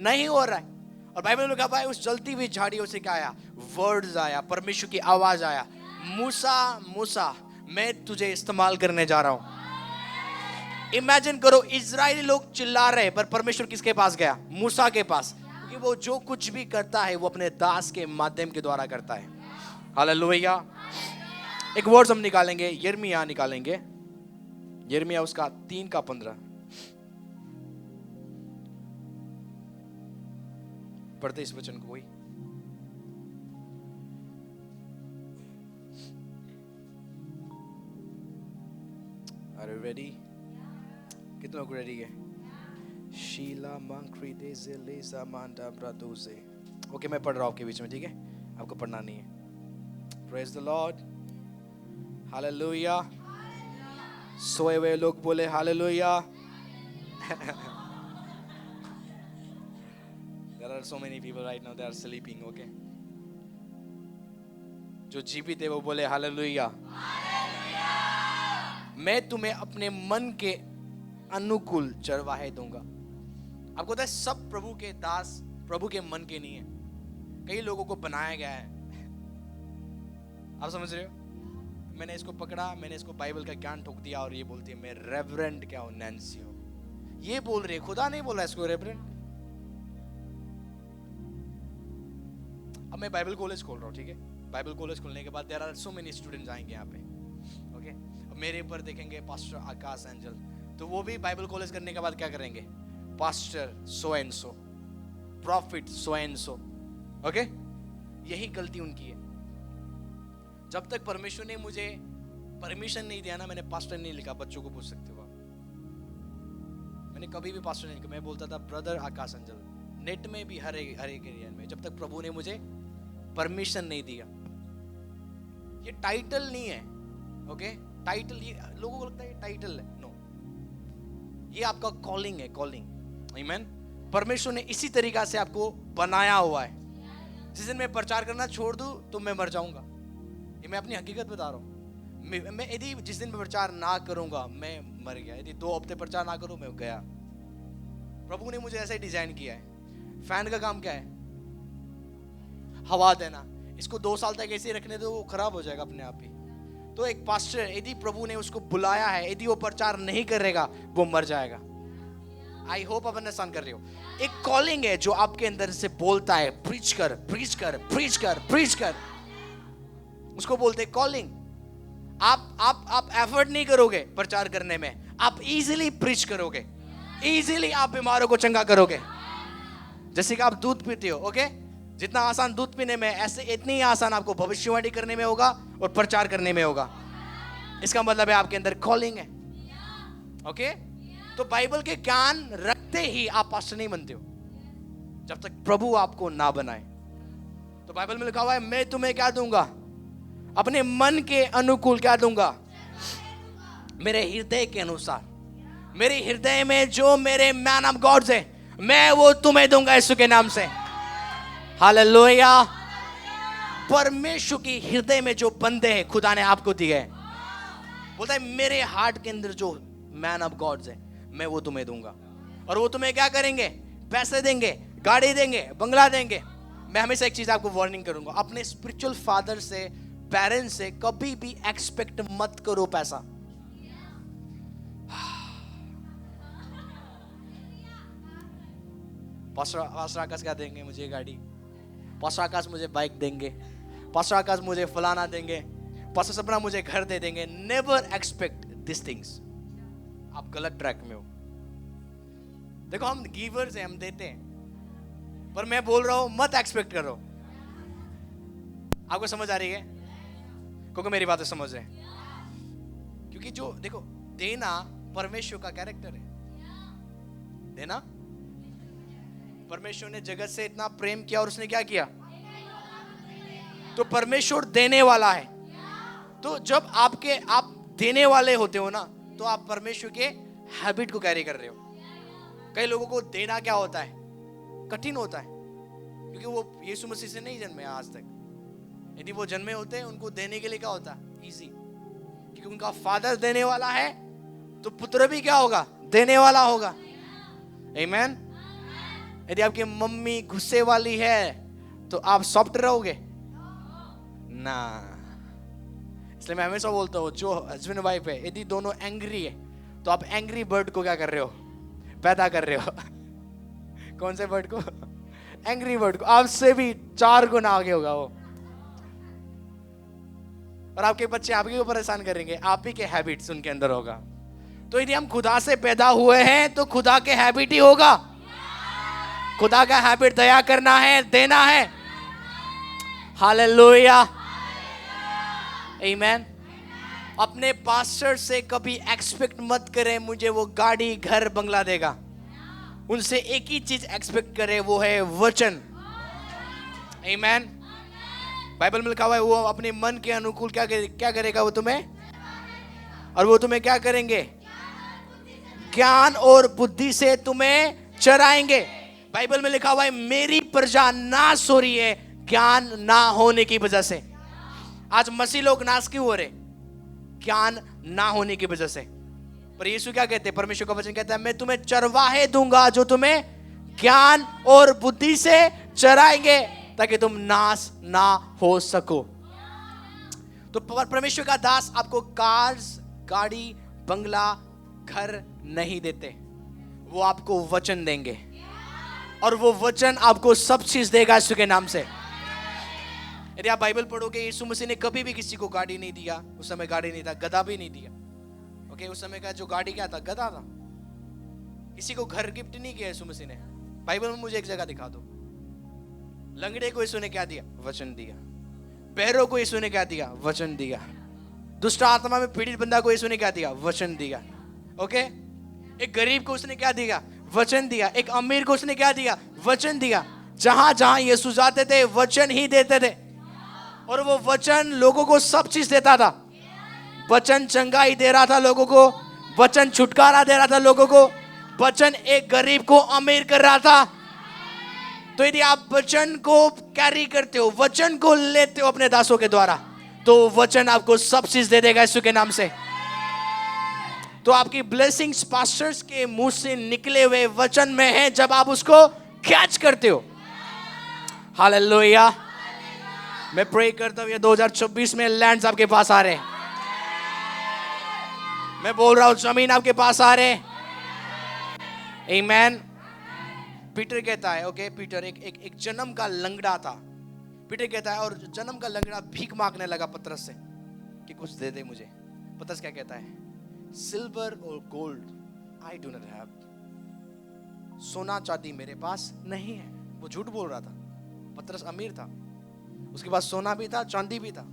नहीं हो रहा है। और बाइबल में लिखा हुआ है उस जलती हुई झाड़ियों से क्या आया? वर्ड्स आया, परमेश्वर की आवाज आया, मूसा मूसा मैं तुझे इस्तेमाल करने जा रहा हूं। इमेजिन करो, इजरायली लोग चिल्ला रहे, पर परमेश्वर किसके पास गया? मूसा के पास। क्योंकि वो जो कुछ भी करता है वो अपने दास के माध्यम के द्वारा करता है। हालेलुया। एक वर्ड्स हम निकालेंगे, यिर्मयाह निकालेंगे, यिर्मयाह उसका 3:15। पढ़ते इस वचन को कोई? Are you ready? कितने लोग रेडी है? शीला मंक्री देज़े लेज़ा मांडा ब्रादोज़े। ओके, मैं पढ़ रहा हूँ आपके बीच में, ठीक है? आपको पढ़ना नहीं है। Praise the Lord. Hallelujah. सोए हुए लोग बोले hallelujah. There are so many people right now, they are sleeping, okay? जो जीवित है वो बोले हालेलुया। मैं तुम्हें अपने मन के अनुकूल चरवाहे दूंगा। आपको पता है सब प्रभु के दास प्रभु के मन के नहीं है। कई लोगों को बनाया गया है। आप समझ रहे हो? मैंने इसको पकड़ा, मैंने इसको बाइबल का ज्ञान ठोक दिया और ये बोलती है मैं रेवरेंड क्या हूं, नैन्सी हूं। ये बोल रही है, खुदा नहीं बोला इसको रेवरेंड। अब मैं बाइबल कॉलेज खोल रहा हूं, ठीक है? बाइबल कॉलेज खोलने के बाद there are so many students आएंगे यहाँ पे, ओके? मेरे ऊपर देखेंगे पास्टर आकाश एंजल, तो वो भी बाइबल कॉलेज करने के बाद क्या करेंगे? Pastor so and so, profit so and so, okay? यही गलती उनकी है। जब तक परमेश्वर ने मुझे परमिशन नहीं दिया ना, मैंने पास्टर नहीं लिखा। बच्चों को पूछ सकते हो आप, मैंने कभी भी पास्टर नहीं लिखा। मैं बोलता था ब्रदर आकाश अंजल, नेट में भी हर एक एरिया में, जब तक प्रभु ने मुझे परमिशन नहीं दिया। ये टाइटल नहीं है, ओके? टाइटल ये लोगों को लगता है ये टाइटल है, नो, ये आपका कॉलिंग है, कॉलिंग। आमीन। परमेश्वर ने इसी तरीका से आपको बनाया हुआ है। जिस दिन मैं प्रचार करना छोड़ दूं तो मैं मर जाऊंगा। ये मैं अपनी हकीकत बता रहा हूँ। मैं यदि जिस दिन मैं प्रचार ना करूंगा मैं मर गया। यदि 2 हफ्ते प्रचार ना करूं मैं गया। प्रभु ने मुझे ऐसा ही डिजाइन किया है। फैन का काम क्या है? हवा देना। इसको 2 साल तक ऐसे ही रखने दो, वो खराब हो जाएगा अपने आप ही। तो एक पास्टर, यदि प्रभु ने उसको बुलाया है, यदि वो प्रचार नहीं करेगा वो मर जाएगा। आई होप आप अंडरस्टैंड कर रहे हो। एक कॉलिंग है जो आपके अंदर से बोलता है प्रीच कर, प्रीच कर, प्रीच कर, प्रीच कर। उसको बोलते हैं कॉलिंग। आप एफर्ट नहीं करोगे प्रचार करने में, आप इजीली प्रीच करोगे, इजीली आप बीमारों को चंगा करोगे। जैसे कि आप दूध पीते हो, ओके? जितना आसान दूध पीने में, ऐसे इतनी ही आसान आपको भविष्यवाणी करने में होगा और प्रचार करने में होगा। इसका मतलब है आपके अंदर कॉलिंग है, ओके? तो बाइबल के ज्ञान रखते ही आप पास्टर नहीं बनते हो जब तक प्रभु आपको ना बनाए। तो बाइबल में लिखा हुआ है मैं तुम्हें क्या दूंगा? अपने मन के अनुकूल क्या दूंगा? मेरे हृदय के अनुसार। मेरे हृदय में जो मेरे मैन ऑफ गॉड्स है, मैं वो तुम्हें दूंगा यीशु के नाम से। हालेलुया। परमेश्वर की हृदय में जो बंदे हैं खुदा ने आपको दिए हैं, बोलता है मेरे हार्ट के अंदर जो मैन ऑफ गॉड्स है मैं वो तुम्हें दूंगा। और वो तुम्हें क्या करेंगे? पैसे देंगे, गाड़ी देंगे, बंगला देंगे। मैं हमेशा एक चीज आपको वार्निंग करूंगा, अपने स्पिरिचुअल फादर से, पेरेंट्स से कभी भी एक्सपेक्ट मत करो पैसा। पास्टर आकाश क्या देंगे? मुझे गाड़ी। पास्टर आकाश मुझे बाइक देंगे। पास्टर आकाश मुझे फलाना देंगे। पास्टर सपना मुझे घर दे देंगे। Never expect this things. आप गलत ट्रैक में हो। देखो हम गिवर्स हैं, हम देते हैं, पर मैं बोल रहा हूं मत एक्सपेक्ट करो। आपको समझ आ रही है? क्योंकि मेरी बातें समझ रहे हैं। क्योंकि जो देखो देना परमेश्वर का कैरेक्टर है। देना, परमेश्वर ने जगत से इतना प्रेम किया और उसने क्या किया? तो परमेश्वर देने वाला है। तो जब आप देने वाले होते हो ना, तो आप परमेश्वर के हैबिट को कैरी कर रहे हो। कई लोगों को देना क्या होता है, कठिन होता है, क्योंकि वो यीशु मसीह से नहीं जन्मे आज तक। यदि वो जन्मे होते हैं, उनको देने के लिए क्या होता है, इजी, क्योंकि उनका फादर देने वाला है, तो पुत्र भी क्या होगा, देने वाला होगा। आमीन। यदि आपकी मम्मी गुस्से वाली है तो आप सॉफ्ट रहोगे ना। इसलिए मैं हमेशा बोलता हूँ, जो हस्बैंड वाइफ है, यदि दोनों एंग्री है, तो आप एंग्री बर्ड को क्या कर रहे हो, पैदा कर रहे हो। कौन से बर्ड को, एंग्री बर्ड को। आपसे भी 4 गुना आगे होगा वो, और आपके बच्चे आपके को परेशान करेंगे, आप ही के हैबिट्स उनके अंदर होगा। तो यदि हम खुदा से पैदा हुए हैं, तो खुदा के हैबिट ही होगा। खुदा का हैबिट दया करना है, देना है। हालेलुया, आमीन। अपने पास्टर से कभी एक्सपेक्ट मत करें मुझे वो गाड़ी, घर, बंगला देगा। उनसे एक ही चीज एक्सपेक्ट करें, वो है वचन। आमीन। बाइबल में लिखा हुआ है, वो अपने मन के अनुकूल क्या करेगा वो तुम्हें, और वो तुम्हें क्या करेंगे, ज्ञान और बुद्धि से तुम्हें चराएंगे। बाइबल में लिखा हुआ है, मेरी प्रजा नाश हो रही है ज्ञान ना होने की वजह से। आज मसीह लोग नाश क्यों हो रहे, ज्ञान ना होने की वजह से। पर यीशु क्या कहते हैं, परमेश्वर का वचन कहता है, मैं तुम्हें चरवाहे दूंगा जो तुम्हें ज्ञान और बुद्धि से चराएंगे, ताकि तुम नाश ना हो सको। तो परमेश्वर का दास आपको कार्स, गाड़ी, बंगला, घर नहीं देते, वो आपको वचन देंगे, और वो वचन आपको सब चीज देगा यीशु के नाम से। यदि आप बाइबल पढ़ोगे, यीशु मसीह ने कभी भी किसी को गाड़ी नहीं दिया। उस समय गाड़ी नहीं था, गधा भी नहीं दिया। ओके, उस समय का जो गाड़ी क्या था, गधा था। किसी को घर गिफ्ट नहीं किया यीशु मसीह ने। बाइबल में मुझे एक जगह दिखा दो। लंगड़े को यीशु ने क्या दिया, वचन दिया। बहरों को यीशु ने क्या दिया, वचन दिया। दुष्ट आत्मा में पीड़ित बंदा को यीशु ने क्या दिया, वचन दिया। ओके, एक गरीब को उसने क्या दिया, वचन दिया। एक अमीर को उसने क्या दिया, वचन दिया। जहां जहां यीशु जाते थे, वचन ही देते थे, और वो वचन लोगों को सब चीज देता था। वचन चंगाई दे रहा था लोगों को, वचन छुटकारा दे रहा था लोगों को, वचन एक गरीब को अमीर कर रहा था। तो यदि आप वचन को कैरी करते हो, वचन को लेते हो अपने दासों के द्वारा, तो वचन आपको सब चीज दे देगा यीशु के नाम से। तो आपकी ब्लेसिंग्स पास्टर्स के मुंह से निकले हुए वचन में है, जब आप उसको कैच करते हो। हालेलुया। मैं प्रे करता हूं, ये 2024 में लैंड्स आपके पास आ रहे हैं। मैं बोल रहा हूं, जमीन आपके पास आ रहे हैं। आमीन। पीटर कहता है, ओके, पीटर एक जन्म का लंगड़ा था। पीटर कहता है, और जन्म का लंगड़ा भीख मांगने लगा पतरस से कि कुछ दे दे मुझे। पतरस क्या कहता है, सिल्वर और gold I do not have. सोना चांदी मेरे पास नहीं है। वो झूठ बोल रहा था। पतरस अमीर था, उसके पास सोना भी था, चांदी भी था।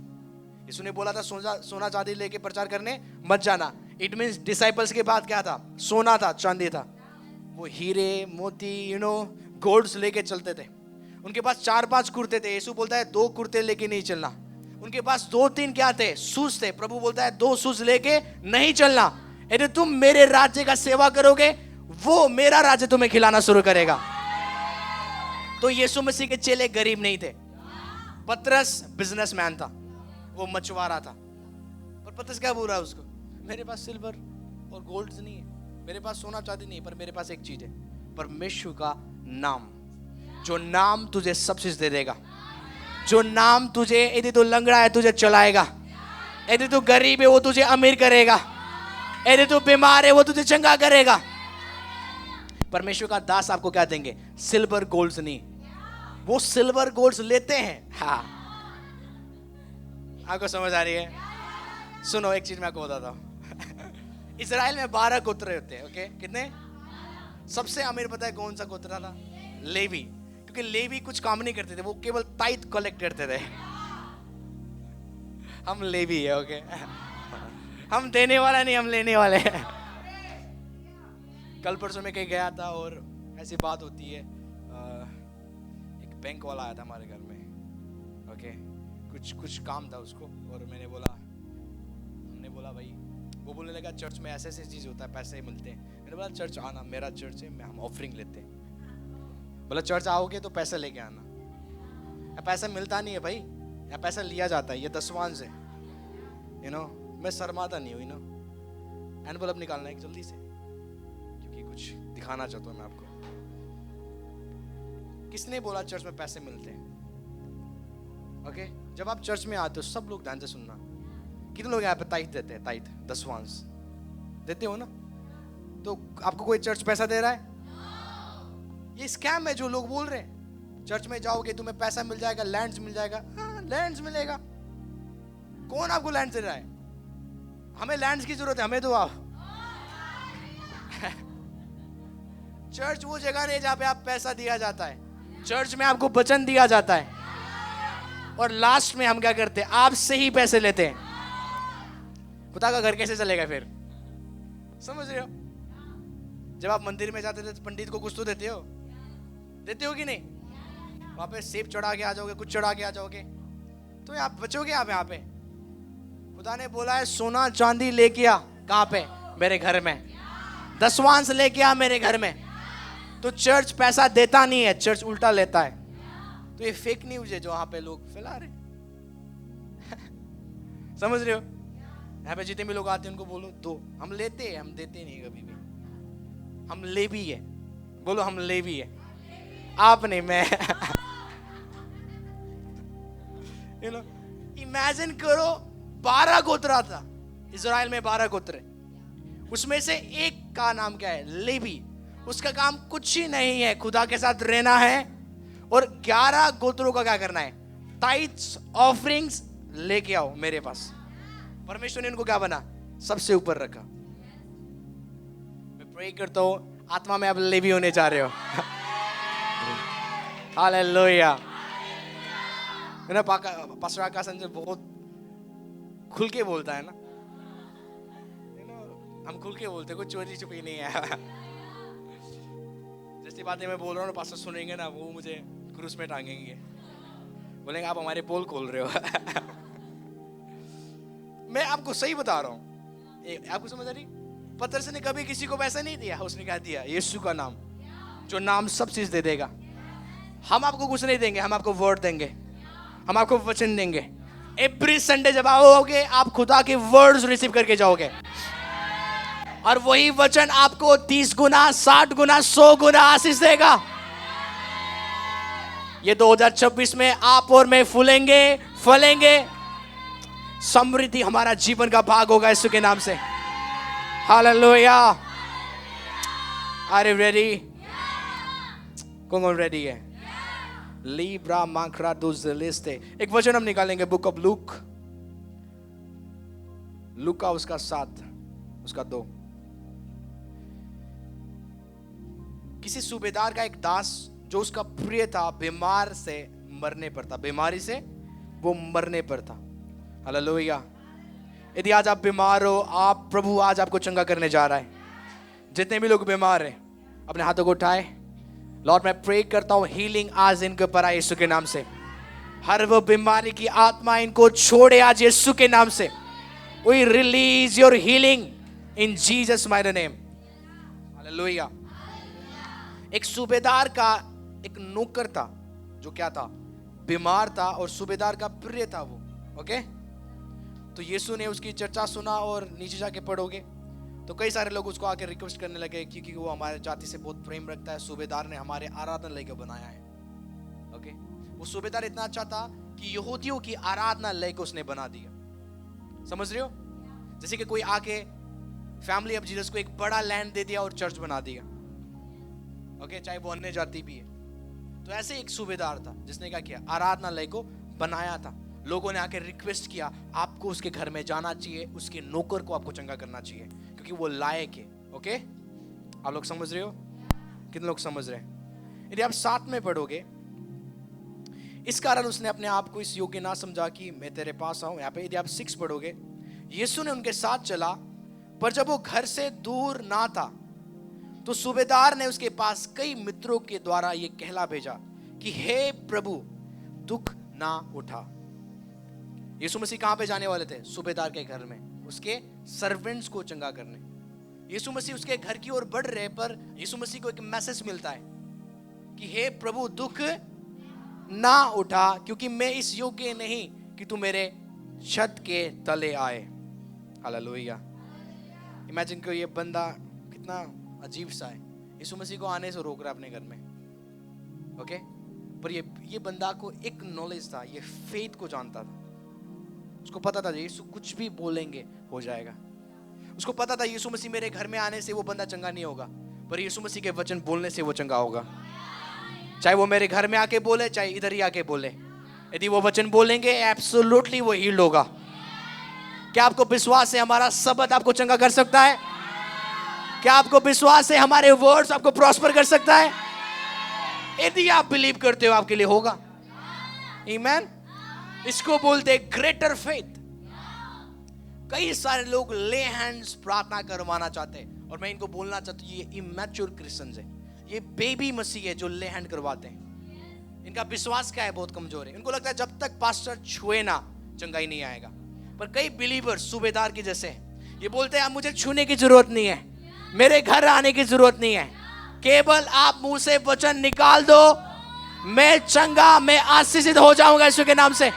यीशु ने बोला था, सोना चांदी लेके प्रचार करने मत जाना। इट मींस डिसाइपल्स के पास क्या था, सोना था, चांदी था। वो हीरे मोती गोल्ड्स लेके चलते थे। उनके पास 4-5 कुर्ते थे। यीशु बोलता है 2 कुर्ते लेके नहीं चलना। उनके पास 2-3 क्या थे, शूज थे। प्रभु बोलता है 2 शूज लेके नहीं चलना। यदि तुम मेरे राज्य का सेवा करोगे, वो मेरा राज्य तुम्हें खिलाना शुरू करेगा। तो यीशु मसीह के चेले गरीब नहीं थे। पतरस बिजनेसमैन था, वो मछुआरा था। पर पतरस क्या बोल रहा है उसको, मेरे पास सिल्वर और गोल्ड नहीं है, मेरे पास सोना चांदी नहीं है, पर मेरे पास एक चीज है, परमेश्वर का नाम। जो नाम तुझे सब चीज दे देगा। जो नाम तुझे, यदि तू लंगड़ा है तुझे चलाएगा, यदि तू गरीब है वो तुझे अमीर करेगा, यदि तू बीमार है वो तुझे चंगा करेगा। परमेश्वर का दास आपको क्या देंगे, सिल्वर गोल्ड्स नहीं। वो सिल्वर गोल्ड्स लेते हैं। हाँ, आपको समझ आ रही है? सुनो, एक चीज मैं आपको बताता हूँ। इजराइल में 12 गोत्र होते हैं। ओके, कितने? सबसे अमीर पता है कौन सा गोत्र था? लेवी। क्योंकि लेवी कुछ काम नहीं करते थे, वो केवल ताइथ कलेक्ट करते थे। हम लेवी है। ओके, हम देने वाला नहीं, हम लेने वाले हैं। कल परसों में कहीं गया था और ऐसी बात होती है, एक बैंक वाला आया था हमारे घर में। ओके, कुछ कुछ काम था उसको, और हमने बोला भाई, वो बोलने लगा चर्च में ऐसे ऐसे चीज होता है, पैसे मिलते हैं। मैंने बोला चर्च आना, मेरा चर्च है, हम ऑफरिंग लेते हैं। बोला चर्च आओगे तो पैसा लेके आना। पैसा मिलता नहीं है भाई, या पैसा लिया जाता है, ये दसवांश है, मैं शर्माता नहीं हूँ, एनवलप निकालना है जल्दी से, क्योंकि कुछ दिखाना चाहता हूँ मैं आपको। किसने बोला चर्च में पैसे मिलते हैं? ओके, जब आप चर्च में आते हो, सब लोग ध्यान से सुनना, कितने लोग यहाँ पे ताइथ देते हैं? ताइथ, दसवांश देते हो ना? तो आपको कोई चर्च पैसा दे रहा है? ये स्कैम है जो लोग बोल रहे हैं। चर्च में जाओगे तुम्हें पैसा मिल जाएगा, लैंड्स मिल जाएगा। हाँ, लैंड्स मिलेगा। कौन आपको लैंड दे रहा है? हमें लैंड्स की जरूरत है, हमें दो आप। चर्च वो जगह नहीं जहाँ पे आप पैसा दिया जाता है। चर्च में आपको वचन दिया जाता है, और लास्ट में हम क्या करते हैं? आपसे ही पैसे लेते हैं। खुदा का घर कैसे चलेगा फिर? समझ रहे हो? जब आप मंदिर में जाते थे तो पंडित को कुछ तो देते हो कि नहीं? वहां पे सेब चढ़ा के आ जाओगे, कुछ चढ़ा के आ जाओगे, तो आप बचोगे आप यहाँ पे। खुदा ने बोला है सोना चांदी लेके आ। कहाँ पे? मेरे घर में। दसवांश लेके आ मेरे घर में। तो चर्च पैसा देता नहीं है, चर्च उल्टा लेता है। तो ये फेक न्यूज है जो वहां पे लोग फैला रहे। समझ रहे हो? यहाँ पे जितने भी लोग आते हैं उनको बोलो दो। हम लेते हैं, हम देते नहीं कभी भी। हम ले भी है। बोलो हम ले भी है। आप नहीं, मैं। इमेजिन करो 12 गोत्रा था इजराइल में, 12 गोत्र। उसमें से एक का नाम क्या है? लेवी। उसका काम कुछ ही नहीं है, खुदा के साथ रहना है, और 11 गोत्रों का क्या करना है? टाइट्स, ऑफरिंग्स लेके आओ मेरे पास। परमेश्वर ने उनको क्या बना? सबसे ऊपर रखा। मैं प्रे करता हूं आत्मा में आप लेवी होने जा रहे हो। हालेलुया। मेरा पास्टर आकाश अंजल बहुत खुल के बोलता है ना, हम खुल के बोलते, कोई चोरी छुपी नहीं है। जैसी बातें मैं बोल रहा हूँ पास्टर सुनेंगे ना, वो मुझे क्रूस में टांगेंगे, बोलेंगे आप हमारे पोल खोल रहे हो। मैं आपको सही बता रहा हूँ, आपको समझ आ रही? पतरस ने कभी किसी को पैसा नहीं दिया, उसने क्या दिया? यीशु का नाम, जो नाम सब चीज दे देगा। हम आपको कुछ नहीं देंगे, हम आपको वर्ड देंगे, हम आपको वचन देंगे। एवरी संडे जब आओगे आप खुदा के वर्ड्स रिसीव करके जाओगे, और वही वचन आपको 30 गुना, 60 गुना, 100 गुना आशीष देगा। ये 2026 में आप और मैं फूलेंगे, फलेंगे। समृद्धि हमारा जीवन का भाग होगा यीशु के नाम से। हालेलुया। Are you ready? कौन रेडी है? लीब्रा मांखरा दुज़लिस्ते। एक वचन हम निकालेंगे बुक ऑफ लूक, लूका उसका 7 उसका 2। किसी सूबेदार का एक दास जो उसका प्रिय था, बीमार से मरने पर था, बीमारी से वो मरने पर था। हालेलुया। यदि आज आप बीमार हो, आप प्रभु आज आपको चंगा करने जा रहा है। जितने भी लोग बीमार हैं अपने हाथों को उठाए। लॉर्ड मैं प्रे करता हूं हीलिंग आज इनके ऊपर आए यीशु के नाम से। हर वो बीमारी की आत्मा इनको छोड़े आज यीशु के नाम से। We release your healing in Jesus mighty name. Hallelujah. एक सूबेदार का एक नौकर था जो क्या था? बीमार था, और सूबेदार का प्रिय था वो। ओके, तो यीशु ने उसकी चर्चा सुना, और नीचे जाके पढ़ोगे तो कई सारे लोग उसको आके रिक्वेस्ट करने लगे, क्योंकि वो हमारे जाति से बहुत प्रेम रखता है। सूबेदार ने हमारे आराधनालय को बनाया है। ओके, वो सूबेदार इतना अच्छा था कि यहूदियों की आराधनालय को उसने बना दिया। समझ रहे हो? जैसे कि कोई आके फैमिली ऑफ जीसस को एक बड़ा लैंड दे दिया और चर्च बना दिया। ओके, चाहे वो अन्य जाति भी है। तो ऐसे एक सूबेदार था जिसने क्या किया? आराधनालय को बनाया था। लोगों ने आके रिक्वेस्ट किया आपको उसके घर में जाना चाहिए, उसके नौकर को आपको चंगा करना चाहिए, क्योंकि वो लायक है। ओके, आप लोग समझ रहे हो? कितने लोग समझ रहे हैं? यदि आप 7 में पढ़ोगे, इस कारण उसने अपने आप को इस योग्य ना समझा कि मैं तेरे पास आऊं। यहाँ पे यदि आप 6 पढ़ोगे, यीशु ने उनके साथ चला, पर जब वो घर से दूर ना था तो सूबेदार ने उसके पास कई मित्रों के द्वारा ये कहला भेजा कि हे प्रभु दुख ना उठा, यीशु मसीह कहाँ पे जाने वाले थे? सूबेदार के घर में, उसके सर्वेंट्स को चंगा करने। यीशु मसीह उसके घर की ओर बढ़ रहे, पर यीशु मसीह को एक मैसेज मिलता है कि हे प्रभु, दुख ना उठा, क्योंकि मैं इस योग्य नहीं कि तू मेरे छत के तले आए। हालेलुया। इमेजिन करो ये बंदा कितना अजीब सा है, यीशु मसीह को आने से रोक रहा है अपने घर में। ओके, पर ये बंदा को एक नॉलेज था, ये फेथ को जानता था। उसको पता था यीशु कुछ भी बोलेंगे हो जाएगा। उसको पता था यीशु मसीह मेरे घर में आने से वो बंदा चंगा नहीं होगा, पर यीशु मसीह के वचन बोलने से वो चंगा होगा। चाहे वो मेरे घर में आके बोले, चाहे इधर ही आके बोले, यदि वो वचन बोलेंगे एब्सोल्युटली वो हील्ड होगा। क्या आपको विश्वास है हमारा शब्द आपको चंगा कर सकता है? क्या आपको विश्वास है हमारे वर्ड्स आपको प्रॉस्पर कर सकता है? यदि आप बिलीव करते हो आपके लिए होगा। आमीन। इसको बोलते ग्रेटर फेथ। कई सारे लोग ले हैंड्स प्रार्थना करवाना चाहते हैं, और मैं इनको बोलना चाहता हूं ये इमैच्योर क्रिश्चियंस है, ये बेबी मसीह है जो ले हैंड करवाते हैं। इनका विश्वास क्या है? बहुत कमजोर है। इनको लगता है जब तक पास्टर छुए ना चंगाई नहीं आएगा। पर कई बिलीवर्स सूबेदार के जैसे हैं, ये बोलते हैं मुझे छूने की जरूरत नहीं है, मेरे घर आने की जरूरत नहीं है, केवल आप मुंह से वचन निकाल दो, मैं चंगा, मैं आशीषित हो जाऊंगा यीशु के नाम से।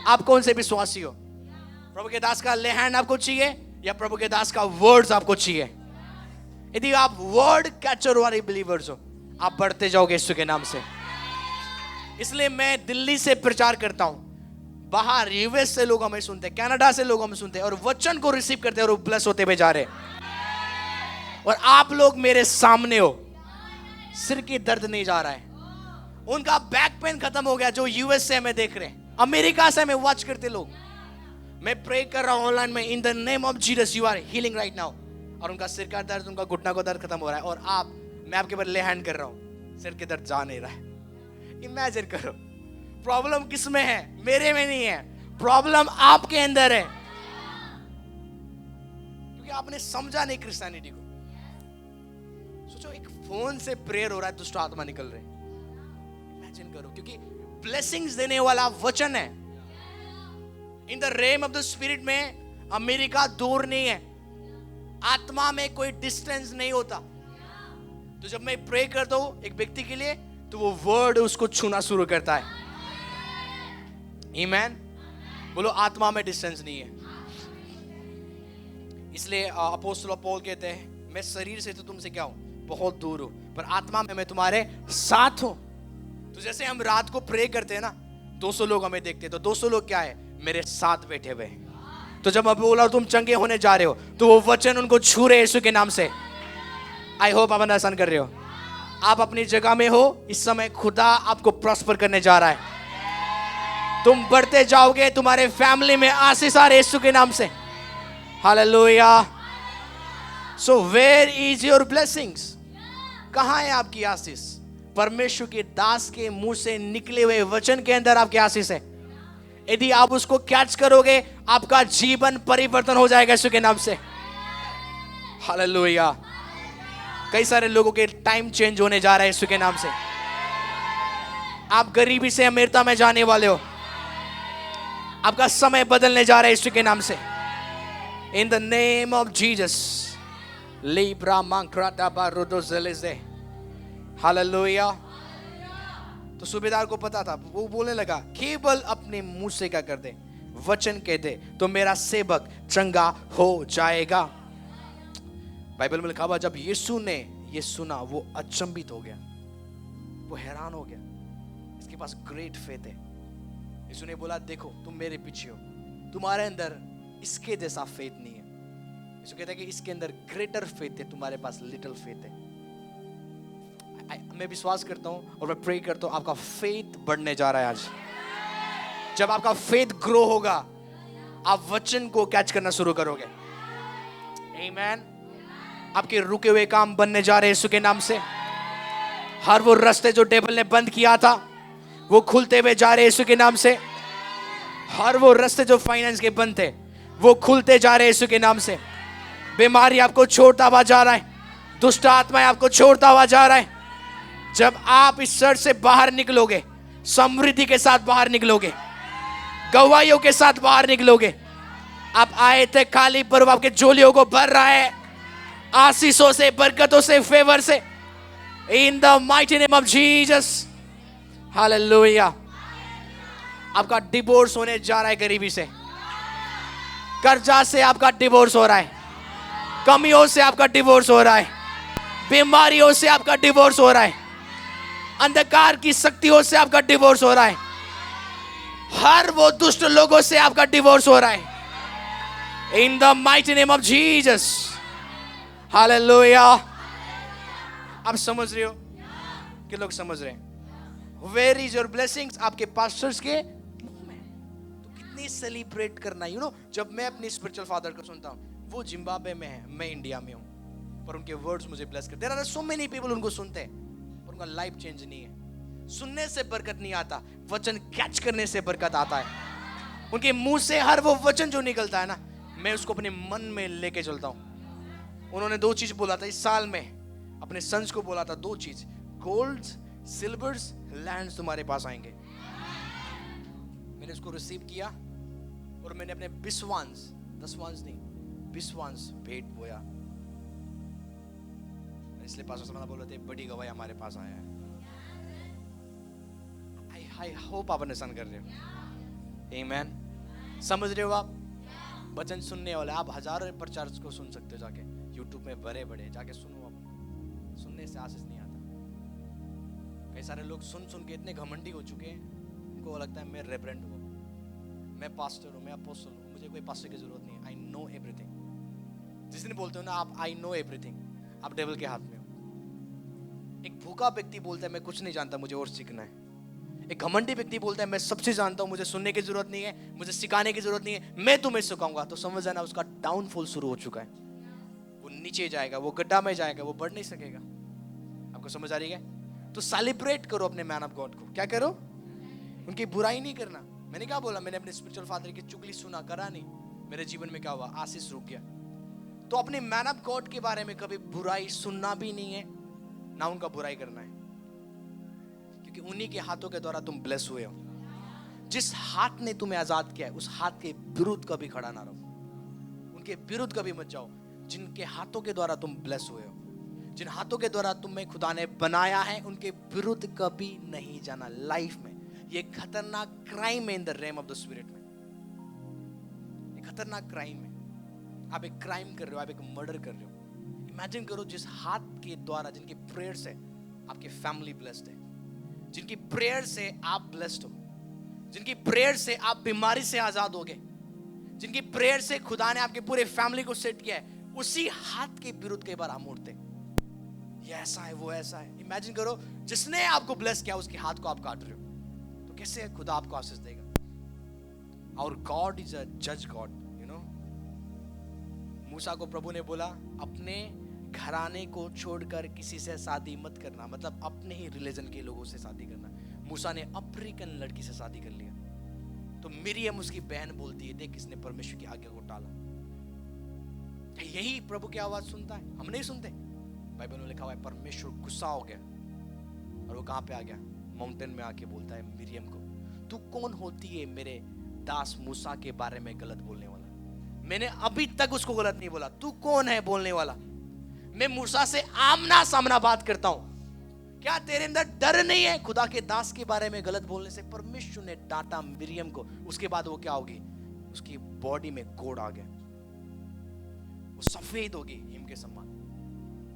आप कौन से विश्वासी हो? प्रभु के दास का ले हैंड आपको चाहिए या प्रभु के दास का वर्ड्स आपको चाहिए? यदि आप वर्ड कैचर वाले बिलीवर्स हो, आप बढ़ते जाओगे यीशु के नाम से। इसलिए मैं दिल्ली से प्रचार करता हूं, बाहर यूएस से लोग हमें सुनते हैं, कनाडा से लोग हमें सुनते हैं, और वचन को रिसीव करते हैं और ब्लेस होते हुए जा रहे हैं। और आप लोग मेरे सामने हो, सिर की दर्द नहीं जा रहा है, उनका बैक पेन खत्म हो गया, जो यूएस से हमें देख रहे हैं, अमेरिका से हमें वॉच करते लोग। मैं प्रे कर रहा हूं ऑनलाइन में, in the name of Jesus you are healing right now, और उनका सिर का दर्द, उनका घुटना का दर्द खत्म हो रहा है। और मैं आपके ऊपर ले हैंड कर रहा हूं, सिर के दर्द जा नहीं रहा है। इमेजिन करो, प्रॉब्लम किस में है? मेरे में नहीं है, प्रॉब्लम आपके अंदर है, क्योंकि आपने समझा नहीं क्रिश्चियनिटी को। सोचो, एक फोन से प्रेयर हो रहा है, दुष्ट आत्मा निकल रहे। इमेजिन करो, क्योंकि ब्लेसिंग्स देने वाला वचन है। In the realm of the spirit में अमेरिका दूर नहीं है, आत्मा में कोई डिस्टेंस नहीं होता। तो जब मैं प्रे करता हूं एक व्यक्ति के लिए, तो वो वर्ड उसको छूना शुरू करता है। आमीन। बोलो, आत्मा में डिस्टेंस नहीं है। इसलिए अपोस्तल पौल कहते हैं, मैं शरीर से तो तुमसे क्या हूं? बहुत दूर हूं, पर आत्मा में मैं तुम्हारे साथ हूं। तो जैसे हम रात को प्रे करते हैं ना, 200 लोग हमें देखते हैं, तो 200 लोग क्या है? मेरे साथ बैठे हुए। तो जब मैं बोला तुम चंगे होने जा रहे हो, तो वो वचन उनको छू रहे यीशु के नाम से। आई होप आप अंडरस्टैंड कर रहे हो। आप अपनी जगह में हो, इस समय खुदा आपको प्रॉस्पर करने जा रहा है। तुम बढ़ते जाओगे, तुम्हारे फैमिली में आशीष आ रहे यीशु के नाम से। Hallelujah. So where is your blessings? कहां है आपकी आशीष? परमेश्वर के दास के मुंह से निकले हुए वचन के अंदर आपकी आशीष है। यदि आप उसको कैच करोगे, आपका जीवन परिवर्तन हो जाएगा यीशु के नाम से। हालेलुया। कई सारे लोगों के टाइम चेंज होने जा रहा है यीशु के नाम से। आप गरीबी से अमीरता में जाने वाले हो, आपका समय बदलने जा रहा है यीशु के नाम से। In the name of Jesus. लिब्रा मांक्राटा बारोदो ज़ेलेज़े। हालेलुया। तो सूबेदार को पता था, वो बोलने लगा, केवल अपने मुंह से क्या कर दे? वचन कह दे, तो मेरा सेवक चंगा हो जाएगा। बाइबल में लिखा हुआ, जब यीशु ने ये सुना, वो अचंभित हो गया, वो हैरान हो गया। इसके पास ग्रेट फेथ है। यीशु ने बोला, देखो तुम मेरे पीछे हो, तुम्हारे अंदर इसके जैसा फेथ नहीं है। यीशु कहता है कि इसके अंदर ग्रेटर फेथ है, तुम्हारे पास लिटिल फेथ है। मैं विश्वास करता हूं और मैं प्रे करता हूं, आपका फेथ बढ़ने जा रहा है आज। जब आपका फेथ ग्रो होगा, आप वचन को कैच करना शुरू करोगे। आमीन। आपके रुके हुए काम बनने जा रहे हैं यीशु के नाम से। हर वो रास्ते जो डेविल ने बंद किया था, वो खुलते हुए जा रहे हैं यीशु के नाम से। हर वो रास्ते जो फाइनेंस के बंद थे, वो खुलते जा रहे हैं यीशु के नाम से। बीमारी आपको छोड़ता हुआ जा रहा है, दुष्ट आत्मा आपको छोड़ता हुआ जा रहा है। जब आप इस चर्च से बाहर निकलोगे, समृद्धि के साथ बाहर निकलोगे, गवाहियों के साथ बाहर निकलोगे। आप आए थे खाली, पर वो आपके झोलियों को भर रहा है आशीषों से, बरकतों से, फेवर से। In the mighty name of Jesus, hallelujah. आपका डिवोर्स होने जा रहा है गरीबी से, कर्जा से आपका डिवोर्स हो रहा है, कमियों से आपका डिवोर्स हो रहा है, बीमारियों से आपका डिवोर्स हो रहा है, अंधकार की शक्तियों से आपका डिवोर्स हो रहा है, हर वो दुष्ट लोगों से आपका डिवोर्स हो रहा है। In the mighty name of Jesus, hallelujah. आप समझ रहे हो कि लोग समझ रहे हैं? Where is your blessings? आपके पास्टर्स के मुंह में। तो कितनी सेलिब्रेट करना, यू नो। जब मैं अपने स्पिरिचुअल फादर को सुनता हूँ, वो जिम्बाब्वे में है, मैं इंडिया में हूँ, पर उनके वर्ड्स मुझे ब्लेस करते। There are so many people उनको सुनते हैं, पर उनका लाइफ चेंज नहीं है। सुनने से बरकत नहीं आता, वचन कैच करने से बरकत आता है। उनके मुंह से हर वो वचन जो निकलता है ना, मैं उसको अपने मन में लेके चलता हूँ। उन्होंने 2 चीज बोला था इस साल में, अपने सन्स को बोला था 2 चीज, गोल्ड, सिल्वर्स, लैंड्स तुम्हारे पास आएंगे। मैंने उसको रिसीव किया और मैंने अपने 20 वांस, 10 वांस नहीं, 20 वांस भेंट बोया। इसलिए पास्टर साहब बोल रहे थे बड़ी गवाही हमारे पास आया है। आई होप आप अंडरस्टैंड कर रहे हो। आमेन। समझ रहे हो आप? वचन सुनने वाले आप हजारों प्रचारक को सुन सकते हो, जाके यूट्यूब में बड़े बड़े जाके सुनो। आप सुनने से आशीष नहीं आता। कई सारे लोग सुन सुन के इतने घमंडी हो चुके हैं, उनको लगता है मैं रेवरेंड हूँ, मैं पास्टर हूँ, मैं अपोस्टल हूँ, मुझे कोई पास्टर की जरूरत नहीं है, आई नो एवरीथिंग। जिस दिन बोलते हो ना आप आई नो एवरीथिंग, आप डेविल के हाथ में हो। एक भूखा व्यक्ति बोलता है मैं कुछ नहीं जानता, मुझे और सीखना है। एक घमंडी व्यक्ति बोलता है मैं सबसे जानता हूं, मुझे सुनने की जरूरत नहीं है, मुझे सिखाने की जरूरत नहीं है, मैं तुम्हें सिखाऊंगा। तो समझ जाना उसका डाउनफॉल शुरू हो चुका है। वो नीचे जाएगा, वो गड्ढा में जाएगा, वो बढ़ नहीं सकेगा। आपको समझ आ रही है? तो सेलिब्रेट करो अपने मैन ऑफ गॉड को। क्या करो? उनकी बुराई नहीं करना। मैंने क्या बोला? मैंने अपने स्पिरिचुअल फादर की चुगली सुना, करा नहीं, मेरे जीवन में क्या हुआ? आशीष रुक गया। तो अपने मैन ऑफ गॉड के बारे में कभी बुराई सुनना भी नहीं है, ना उनका बुराई करना है, क्योंकि उन्हीं के हाथों के द्वारा तुम ब्लेस हुए हो। जिस हाथ ने तुम्हें आजाद किया है, उस हाथ के विरुद्ध कभी खड़ा ना रहो, उनके विरुद्ध कभी मत जाओ। जिनके हाथों के द्वारा तुम ब्लेस हुए हो, जिन हाथों के द्वारा तुम्हें खुदा ने बनाया है, उनके विरुद्ध कभी नहीं जाना लाइफ में। ये खतरनाक क्राइम है in the realm of the spirit में। ये खतरनाक क्राइम है। आप एक क्राइम कर रहे हो, आप एक मर्डर कर रहे हो। इमेजिन करो जिस हाथ के द्वारा, जिनकी प्रेयर से आपकी फैमिली ब्लेस्ड है, जिनकी प्रेयर से आप ब्लेस्ड हो, जिनकी प्रेयर से आप बीमारी से आजाद होगे, जिनकी प्रेयर से खुदा ने आपके पूरे फैमिली को सेट किया है, उसी हाथ के विरुद्ध कई बार हम उठते, ये ऐसा है, वो ऐसा है। इमेजिन करो जिसने आपको ब्लेस किया उसके हाथ को आप काट रहे हो, तो कैसे खुदा आपको आशीष देगा? और गॉड इज अ जज गॉड, यू नो। मूसा को प्रभु ने बोला अपने घराने को छोड़कर किसी से शादी मत करना, मतलब अपने ही रिलीजन के लोगों से शादी करना। मूसा ने अफ्रीकन लड़की से शादी कर लिया। तो मिरियम उसकी बहन बोलती है देख किसने परमेश्वर की आज्ञा को टाला। यही प्रभु की आवाज सुनता है, हम नहीं सुनते। बाइबल में लिखा हुआ है परमेश्वर गुस्सा हो गया और वो कहां पे आ गया? माउंटेन में आके बोलता है मिरियम को, तू कौन होती है मेरे दास मूसा के बारे में गलत बोलने वाला? मैंने अभी तक उसको गलत नहीं बोला, तू कौन है बोलने वाला? मैं मूसा से आमना सामना बात करता हूं, क्या तेरे अंदर डर नहीं है? खुदा के दास के बारे में गलत बोलने से परमेश्वर ने डांटा मिरियम को। उसके बाद वो क्या होगी? उसकी बॉडी में कोड़ आ गया, वो सफेद होगी हिम के समान।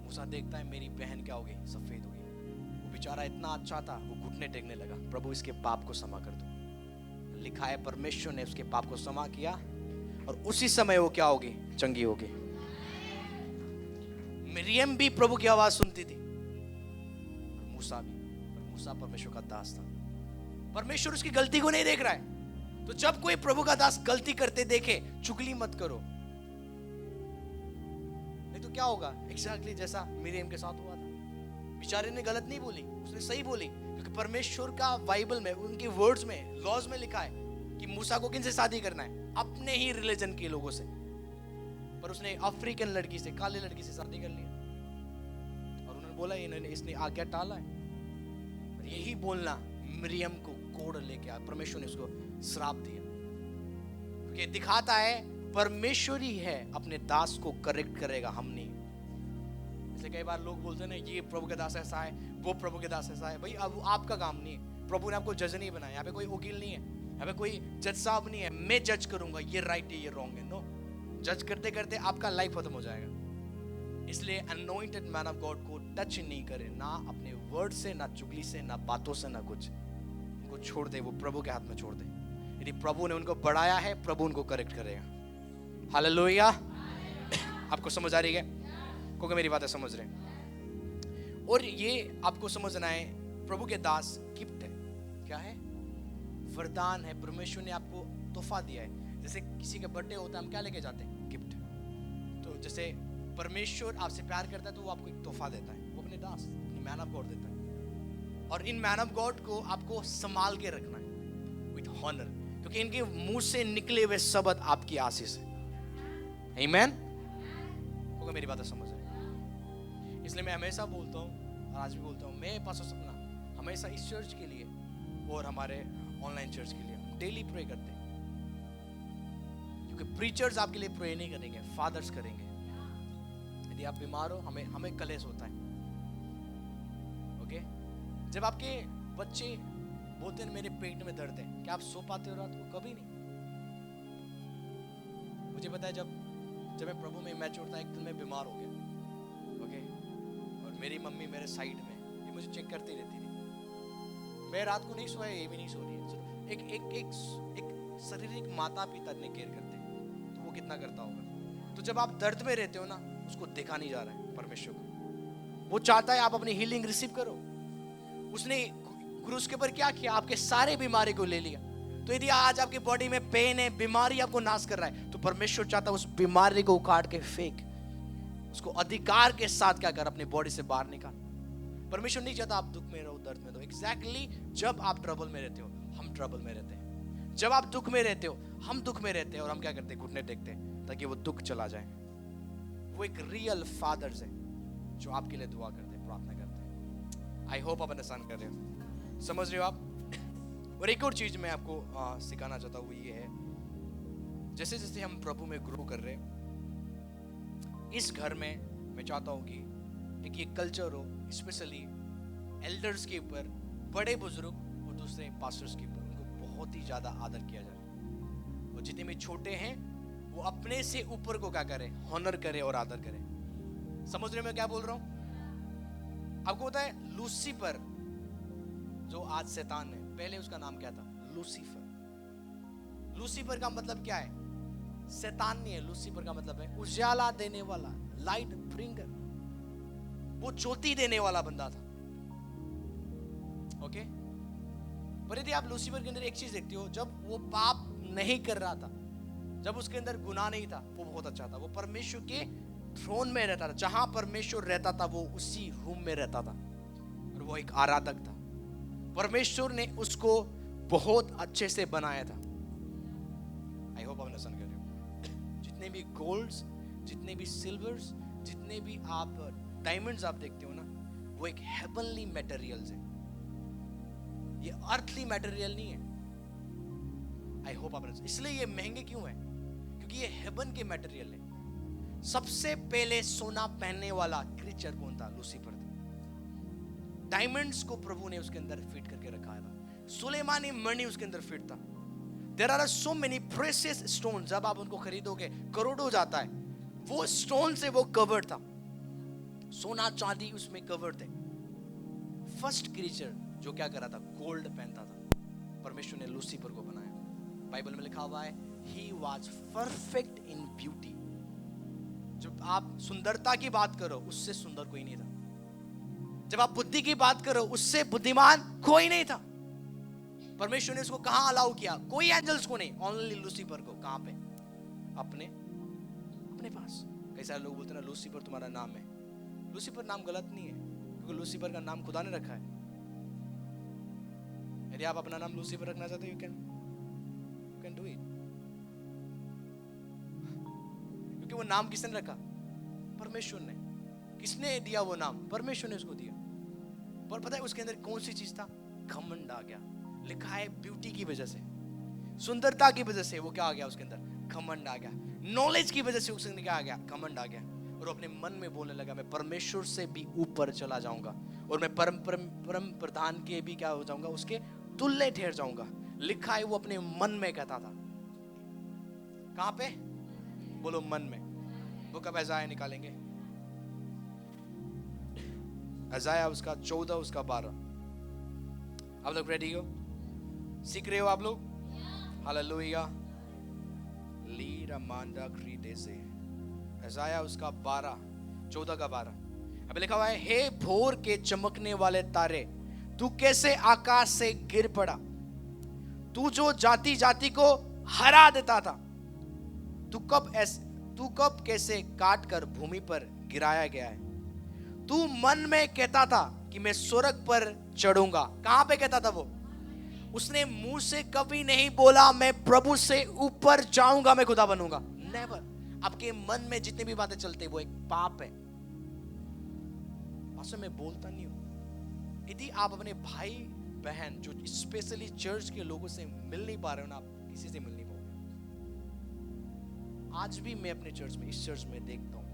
मूसा देखता है मेरी बहन क्या होगी? सफेद होगी। वो बेचारा इतना अच्छा था, वो घुटने टेकने लगा, प्रभु इसके पाप को क्षमा कर दो। लिखा है परमेश्वर ने उसके पाप को क्षमा किया और उसी समय वो क्या होगी? चंगी होगी। मिरियम भी प्रभु की आवाज सुनती थी, मूसा भी। मूसा परमेश्वर का दास था। परमेश्वर उसकी गलती को नहीं देख रहा है। तो जब कोई प्रभु का दास गलती करते देखे, चुगली मत करो, नहीं तो क्या होगा? एग्जैक्टली जैसा मिरियम के साथ हुआ था। बेचारे ने गलत नहीं बोली, उसने सही बोली, क्योंकि परमेश्वर का बाइबल में, उनके वर्ड्स में, लॉज में लिखा है कि मूसा को किनसे शादी करना है? अपने ही रिलीजन के लोगों से। पर उसने अफ्रीकन लड़की से, काले लड़की से शादी कर लिया और उन्होंने बोला इन्होंने, इसने आज्ञा टाला है। और यही बोलना मिरियम को कोड़ लेके आया, परमेश्वर ने उसको श्राप दिया। क्योंकि दिखाता है परमेश्वर ही है अपने दास को करेक्ट करेगा, हम नहीं। इसलिए कई बार लोग बोलते हैं ना, ये प्रभु के दास ऐसा है, वो प्रभु के दास ऐसा है। भाई अब आपका काम नहीं है, प्रभु ने आपको जज नहीं बनाया। यहाँ पे कोई वकील नहीं है, यहाँ पे कोई जज साहब नहीं है मैं जज करूंगा ये राइट है ये रॉन्ग है। नो, जज करते करते आपका लाइफ खत्म हो जाएगा। इसलिए अनोइंटेड मैन ऑफ गॉड को टच नहीं करे, ना अपने वर्ड से, ना चुगली से, ना बातों से, ना कुछ। उनको छोड़ दे, वो प्रभु के हाथ में छोड़ दे। यदि प्रभु ने उनको बढ़ाया है, प्रभु उनको करेक्ट करेगा। हालेलुया। आपको समझ आ रही है? क्योंकि मेरी बातें समझ रहे हैं। और ये आपको समझना है, प्रभु के दास गिफ्ट है। क्या है? वरदान है। परमेश्वर ने आपको तोहफा दिया है। जैसे किसी का बर्थडे होता है, हम क्या लेके जाते हैं? गिफ्ट। तो जैसे परमेश्वर आपसे प्यार करता है तो वो आपको एक तोहफा देता है, वो अपने दास, अपने मैन ऑफ गॉड देता है। और इन मैन ऑफ गॉड को आपको संभाल के रखना है विथ ऑनर, क्योंकि इनके मुंह से निकले हुए शब्द आपकी आशीष है। आमीन। क्योंकि मेरी बातें समझ रहे हैं। इसलिए मैं हमेशा बोलता हूँ और आज भी बोलता हूँ, मैं पास्टर सपना हमेशा इस चर्च के लिए और हमारे ऑनलाइन चर्च के लिए डेली प्रे करते हैं। क्योंकि प्रीचर्स आपके लिए प्रे नहीं करेंगे, फादर्स करेंगे। यदि आप बीमार हो, हमें कलेश होता है। ओके, जब आपके बच्चे बोलते हैं मेरे पेट में दर्द है, क्या आप सो पाते हो रात को? कभी नहीं। मुझे पता है जब मैं प्रभु में मैच्योर था, एक दिन मैं बीमार हो गया। ओके, और मेरी मम्मी मेरे साइड में, ये मुझे चेक करती रहती थी। मैं रात को नहीं सोया, ये भी नहीं सो रही है। एक शारीरिक माता पिता ने केयर करते हैं, तो वो कितना करता होगा। तो जब आप दर्द में रहते हो ना, उसको देखा नहीं जा रहा है परमेश्वर को। वो चाहता है आप अपनी हीलिंग रिसीव करो। उसने क्रूस के ऊपर क्या किया? आपके सारे बीमारी को ले लिया। तो यदि आज आपकी बॉडी में पेन है, बीमारी आपको नाश कर रहा है, तो परमेश्वर चाहता है उस बीमारी को उखाड़ के फेंक, उसको अधिकार के साथ क्या कर, अपनी बॉडी से बाहर निकाल। परमेश्वर नहीं चाहता आप दुख में रहो, दर्द में रहो। एग्जैक्टली जब आप ट्रबल में रहते हो, हम ट्रबल में रहते हैं। जब आप दुख में रहते हो, हम दुख में रहते हैं। और हम क्या करते हैं? घुटने टेकते हैं ताकि वो दुख चला जाए। वो एक रियल फादर्स है जो आपके लिए दुआ करते हैं, प्रार्थना करते हैं। आई होप आप अंडरस्टैंड कर रहे हो, समझ रहे हो आप। और एक और चीज मैं आपको सिखाना चाहता हूँ, वो ये है, जैसे जैसे हम प्रभु में ग्रो कर रहे हैं, इस घर में मैं चाहता हूँ कि एक ये कल्चर हो, स्पेशली एल्डर्स के ऊपर, बड़े बुजुर्ग और दूसरे पास्टर्स के ऊपर, उनको बहुत ही ज्यादा आदर किया जाए। और जितने भी छोटे हैं वो अपने से ऊपर को क्या करे? ऑनर करे और आदर करे। समझ रहे मैं क्या बोल रहा हूं? आपको पता है लूसीफर जो आज शैतान है, पहले उसका नाम क्या था? लूसीफर। लूसीफर का मतलब क्या है? शैतान नहीं है। लूसीफर का मतलब है उजाला देने वाला, लाइट ब्रिंगर। वो ज्योति देने वाला बंदा था। ओके, पर यदि आप लूसीफर के अंदर एक चीज देखते हो, जब वो पाप नहीं कर रहा था, जब उसके अंदर गुनाह नहीं था, वो बहुत अच्छा था। वो परमेश्वर के थ्रोन में रहता था। जहां परमेश्वर रहता था वो उसी रूम में रहता था, और वो एक आराधक था। परमेश्वर ने उसको बहुत अच्छे से बनाया था। आई होप आप अंडरस्टैंड कर रहे हो। जितने भी गोल्ड्स, जितने भी सिल्वर्स, जितने भी आप डायमंड्स आप देखते हो ना, वो एक हेवनली मटेरियल्स है। ये अर्थली मटेरियल नहीं है। आई होप आप, इसलिए ये महंगे क्यों है? क्योंकि ये हेवन के मटेरियल है। सबसे पहले सोना पहनने वाला क्रीचर कौन था? लूसीफर था। डायमंड्स को प्रभु ने उसके अंदर फिट करके रखा था। सुलेमानी मणि उसके अंदर फिट था। There are so many precious stone, जब आप उनको खरीदोगे करोड़ों जाता है। वो स्टोन से वो कवर्ड था, सोना चांदी उसमें कवर्ड थे। फर्स्ट क्रीचर जो क्या कर रहा था? गोल्ड पहनता था। परमेश्वर ने लूसीफर को बनाया। बाइबल में लिखा हुआ है he was perfect in beauty। जब आप सुंदरता की बात करो, उससे सुंदर कोई नहीं था। जब आप बुद्धि की बात करो, उससे बुद्धिमान कोई नहीं था। परमेश्वर ने उसको कहां अलाउ किया? कोई एंजल्स को नहीं, ओनली लूसीफर को। कहां पे? अपने पास। कई सारे लोग बोलते हैं ना लूसीफर तुम्हारा नाम है। लूसीफर नाम गलत नहीं है, क्योंकि लूसीफर का नाम खुदा ने रखा है। यदि आप अपना नाम लूसीफर रखना चाहते हो, यू कैन डू इट। क्योंकि वो नाम किसने रखा? परमेश्वर ने। किसने दिया वो नाम? परमेश्वर ने उसको दिया। पर पता है उसके अंदर कौन सी चीज था? घमंड आ गया। लिखा है ब्यूटी की वजह से। सुंदरता की वजह से वो क्या आ गया उसके अंदर, घमंड आ गया। नॉलेज की वजह से उसके अंदर क्या आ गया, घमंड आ गया। और अपने मन में बोलने लगा मैं परमेश्वर से भी ऊपर चला जाऊंगा और मैं परम प्रधान के भी क्या हो जाऊंगा, उसके तुल्य ठहर जाऊंगा। लिखा है वो अपने मन में कहता था। कहां पे, बोलो मन में। वो कब अज़ाया निकालेंगे, अज़ाया उसका 14 उसका 12। आप लोग रेडी हो, सीख रहे हो आप लोग? हालेलुया। लीरा मांडा क्रीटे से अज़ाया उसका 12 14 का 12। अब लिखा हुआ है, हे भोर के चमकने वाले तारे, तू कैसे आकाश से गिर पड़ा, तू जो जाति जाति को हरा देता था, तू कब कैसे काट कर भूमि पर गिराया गया है। तू मन में कहता था कि मैं स्वर्ग पर चढ़ूंगा। कहां पे कहता था वो? उसने मुंह से कभी नहीं बोला मैं प्रभु से ऊपर जाऊंगा, मैं खुदा बनूंगा। नेवर। आपके मन में जितनी भी बातें चलती है वो एक पाप है। वास्तव में बोलता नहीं हूं। यदि आप अपने भाई बहन जो स्पेशली चर्च के लोगों से मिल नहीं पा रहे हो ना, आप किसी से मिल नहीं पाओगे। आज भी मैं अपने चर्च में, इस चर्च में देखता हूं